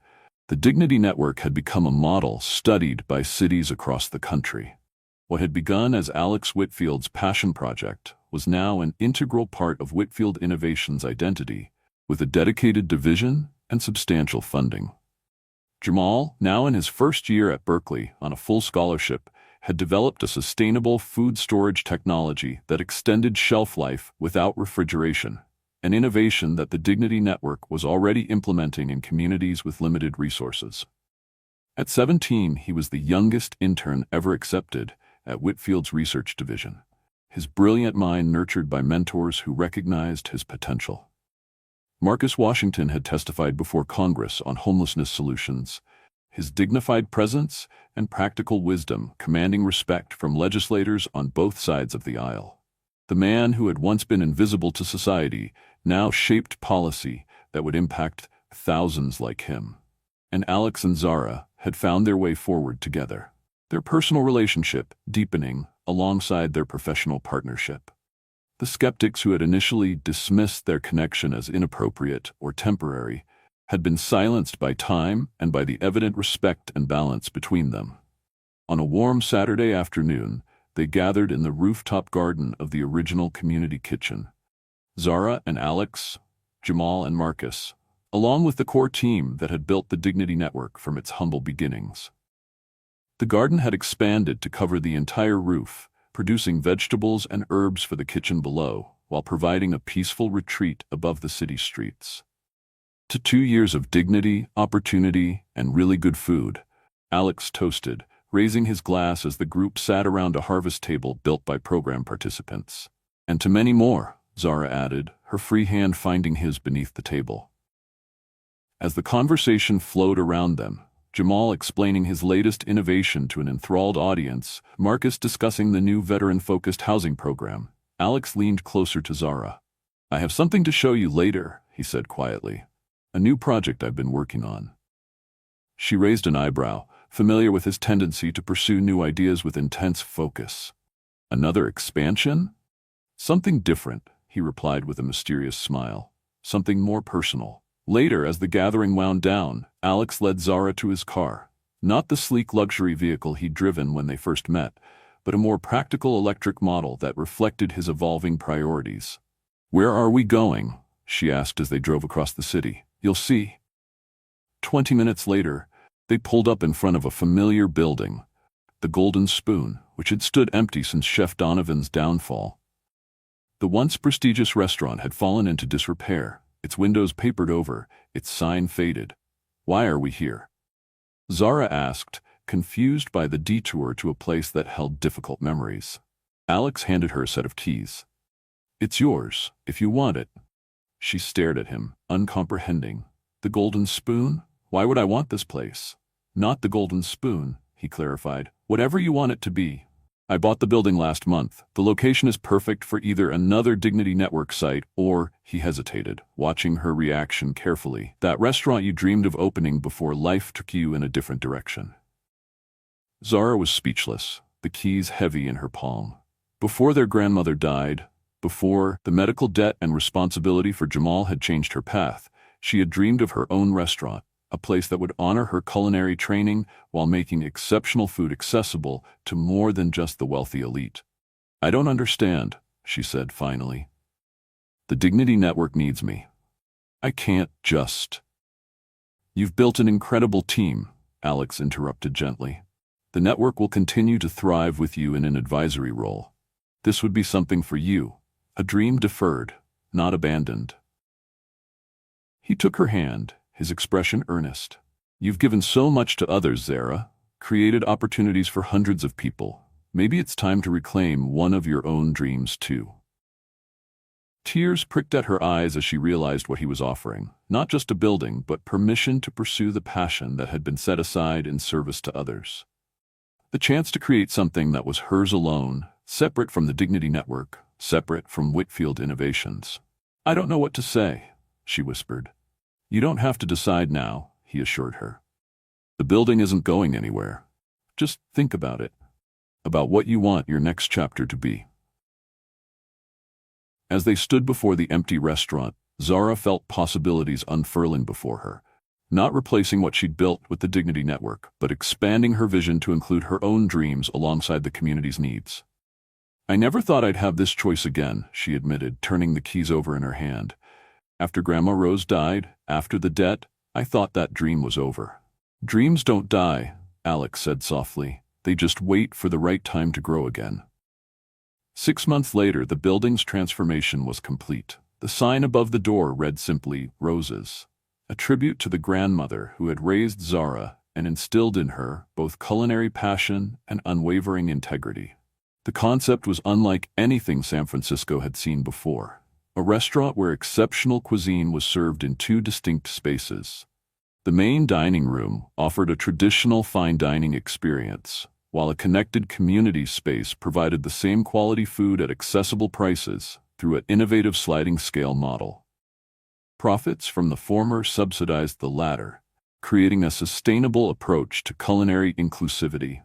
the Dignity Network had become a model studied by cities across the country. What had begun as Alex Whitfield's passion project was now an integral part of Whitfield Innovation's identity, with a dedicated division and substantial funding. Jamal, now in his first year at Berkeley on a full scholarship, had developed a sustainable food storage technology that extended shelf life without refrigeration, an innovation that the Dignity Network was already implementing in communities with limited resources. At 17, he was the youngest intern ever accepted at Whitfield's research division, his brilliant mind nurtured by mentors who recognized his potential. Marcus Washington had testified before Congress on homelessness solutions, his dignified presence and practical wisdom commanding respect from legislators on both sides of the aisle. The man who had once been invisible to society now shaped policy that would impact thousands like him. And Alex and Zara had found their way forward together, their personal relationship deepening alongside their professional partnership. The skeptics who had initially dismissed their connection as inappropriate or temporary had been silenced by time and by the evident respect and balance between them. On a warm Saturday afternoon, they gathered in the rooftop garden of the original community kitchen. Zara and Alex, Jamal and Marcus, along with the core team that had built the Dignity Network from its humble beginnings. The garden had expanded to cover the entire roof, producing vegetables and herbs for the kitchen below, while providing a peaceful retreat above the city streets. To 2 years of dignity, opportunity, and really good food, Alex toasted, raising his glass as the group sat around a harvest table built by program participants. And to many more, Zara added, her free hand finding his beneath the table. As the conversation flowed around them, Jamal explaining his latest innovation to an enthralled audience, Marcus discussing the new veteran-focused housing program, Alex leaned closer to Zara. "I have something to show you later," he said quietly. "A new project I've been working on." She raised an eyebrow, familiar with his tendency to pursue new ideas with intense focus. "Another expansion?" "Something different," he replied with a mysterious smile. "Something more personal." Later, as the gathering wound down, Alex led Zara to his car, not the sleek luxury vehicle he'd driven when they first met, but a more practical electric model that reflected his evolving priorities. "Where are we going?" she asked as they drove across the city. "You'll see." 20 minutes later, they pulled up in front of a familiar building, the Golden Spoon, which had stood empty since Chef Donovan's downfall. The once prestigious restaurant had fallen into disrepair, its windows papered over, its sign faded. "Why are we here?" Zara asked, confused by the detour to a place that held difficult memories. Alex handed her a set of keys. "It's yours, if you want it." She stared at him, uncomprehending. "The Golden Spoon? Why would I want this place?" "Not the Golden Spoon," he clarified. "Whatever you want it to be. I bought the building last month. The location is perfect for either another Dignity Network site or," he hesitated, watching her reaction carefully, "that restaurant you dreamed of opening before life took you in a different direction." Zara was speechless, the keys heavy in her palm. Before their grandmother died, before the medical debt and responsibility for Jamal had changed her path, she had dreamed of her own restaurant, a place that would honor her culinary training while making exceptional food accessible to more than just the wealthy elite. "I don't understand," she said finally. "The Dignity Network needs me. I can't just—" "You've built an incredible team," Alex interrupted gently. "The network will continue to thrive with you in an advisory role. This would be something for you, a dream deferred, not abandoned." He took her hand, his expression earnest. "You've given so much to others, Zara, created opportunities for hundreds of people. Maybe it's time to reclaim one of your own dreams, too." Tears pricked at her eyes as she realized what he was offering, not just a building, but permission to pursue the passion that had been set aside in service to others. The chance to create something that was hers alone, separate from the Dignity Network, separate from Whitfield Innovations. "I don't know what to say," she whispered. "You don't have to decide now," he assured her. "The building isn't going anywhere. Just think about it. About what you want your next chapter to be." As they stood before the empty restaurant, Zara felt possibilities unfurling before her, not replacing what she'd built with the Dignity Network, but expanding her vision to include her own dreams alongside the community's needs. "I never thought I'd have this choice again," she admitted, turning the keys over in her hand. "After Grandma Rose died, after the debt, I thought that dream was over." "Dreams don't die," Alex said softly. "They just wait for the right time to grow again." 6 months later, the building's transformation was complete. The sign above the door read simply, "Roses," a tribute to the grandmother who had raised Zara and instilled in her both culinary passion and unwavering integrity. The concept was unlike anything San Francisco had seen before. A restaurant where exceptional cuisine was served in 2 distinct spaces. The main dining room offered a traditional fine dining experience, while a connected community space provided the same quality food at accessible prices through an innovative sliding scale model. Profits from the former subsidized the latter, creating a sustainable approach to culinary inclusivity.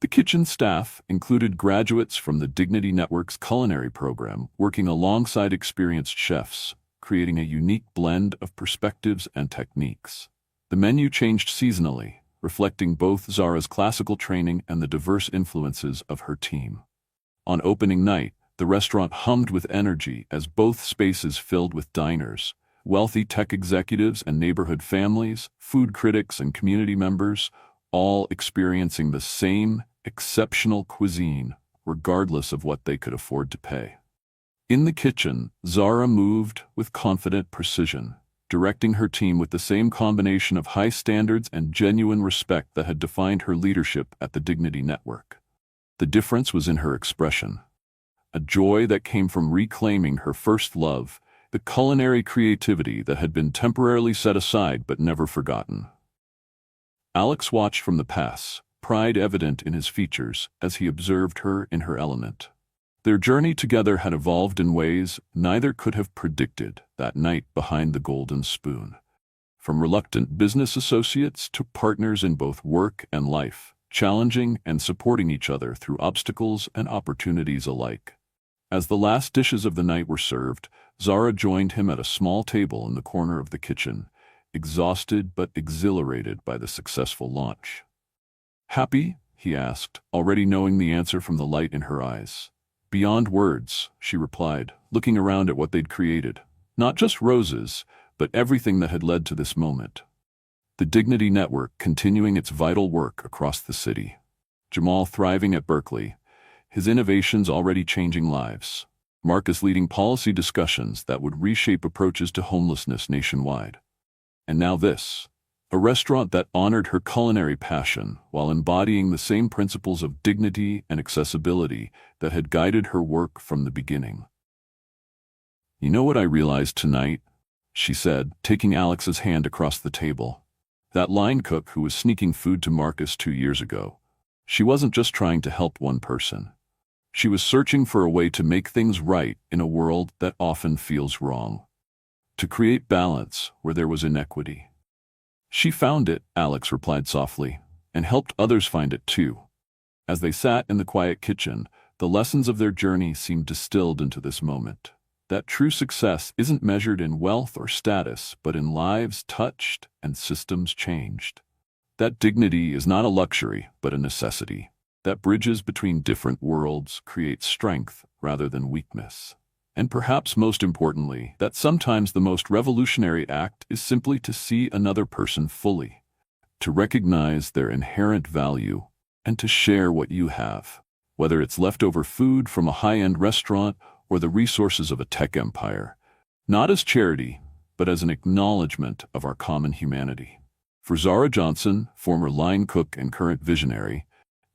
The kitchen staff included graduates from the Dignity Network's culinary program, working alongside experienced chefs, creating a unique blend of perspectives and techniques. The menu changed seasonally, reflecting both Zara's classical training and the diverse influences of her team. On opening night, the restaurant hummed with energy as both spaces filled with diners, wealthy tech executives and neighborhood families, food critics and community members, all experiencing the same exceptional cuisine, regardless of what they could afford to pay. In the kitchen, Zara moved with confident precision, directing her team with the same combination of high standards and genuine respect that had defined her leadership at the Dignity Network. The difference was in her expression, a joy that came from reclaiming her first love, the culinary creativity that had been temporarily set aside but never forgotten. Alex watched from the pass, pride evident in his features as he observed her in her element. Their journey together had evolved in ways neither could have predicted that night behind the Golden Spoon. From reluctant business associates to partners in both work and life, challenging and supporting each other through obstacles and opportunities alike. As the last dishes of the night were served, Zara joined him at a small table in the corner of the kitchen, exhausted but exhilarated by the successful launch. "Happy?" he asked, already knowing the answer from the light in her eyes. "Beyond words," she replied, looking around at what they'd created. Not just roses, but everything that had led to this moment. The Dignity Network continuing its vital work across the city. Jamal thriving at Berkeley, his innovations already changing lives. Marcus leading policy discussions that would reshape approaches to homelessness nationwide. And now this, A restaurant that honored her culinary passion while embodying the same principles of dignity and accessibility that had guided her work from the beginning. "You know what I realized tonight?" she said, taking Alex's hand across the table. "That line cook who was sneaking food to Marcus 2 years ago. She wasn't just trying to help one person. She was searching for a way to make things right in a world that often feels wrong. To create balance where there was inequity. She found it," Alex replied softly, "and helped others find it too." As they sat in the quiet kitchen, the lessons of their journey seemed distilled into this moment. That true success isn't measured in wealth or status, but in lives touched and systems changed. That dignity is not a luxury, but a necessity. That bridges between different worlds creates strength rather than weakness. And perhaps most importantly, that sometimes the most revolutionary act is simply to see another person fully, to recognize their inherent value, and to share what you have, whether it's leftover food from a high-end restaurant or the resources of a tech empire, not as charity, but as an acknowledgement of our common humanity. For Zara Johnson, former line cook and current visionary,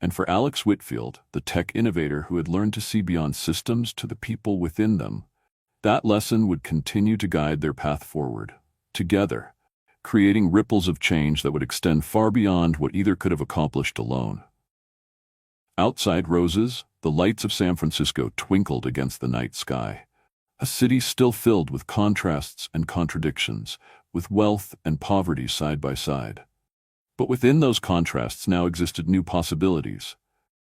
and for Alex Whitfield, the tech innovator who had learned to see beyond systems to the people within them, that lesson would continue to guide their path forward, together, creating ripples of change that would extend far beyond what either could have accomplished alone. Outside Roses, the lights of San Francisco twinkled against the night sky. A city still filled with contrasts and contradictions, with wealth and poverty side by side. But within those contrasts now existed new possibilities.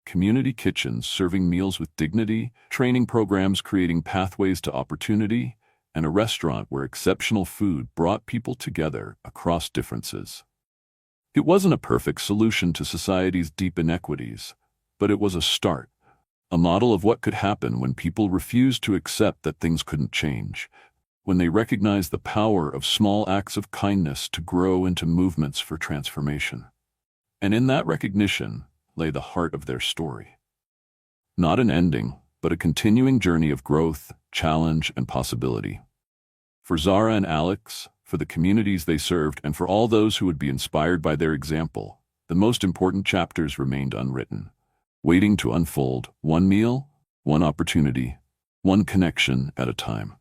Community kitchens serving meals with dignity, training programs creating pathways to opportunity, and a restaurant where exceptional food brought people together across differences. It wasn't a perfect solution to society's deep inequities, but it was a start, a model of what could happen when people refused to accept that things couldn't change, when they recognized the power of small acts of kindness to grow into movements for transformation. And in that recognition lay the heart of their story. Not an ending, but a continuing journey of growth, challenge, and possibility. For Zara and Alex, for the communities they served, and for all those who would be inspired by their example, the most important chapters remained unwritten, waiting to unfold, one meal, one opportunity, one connection at a time.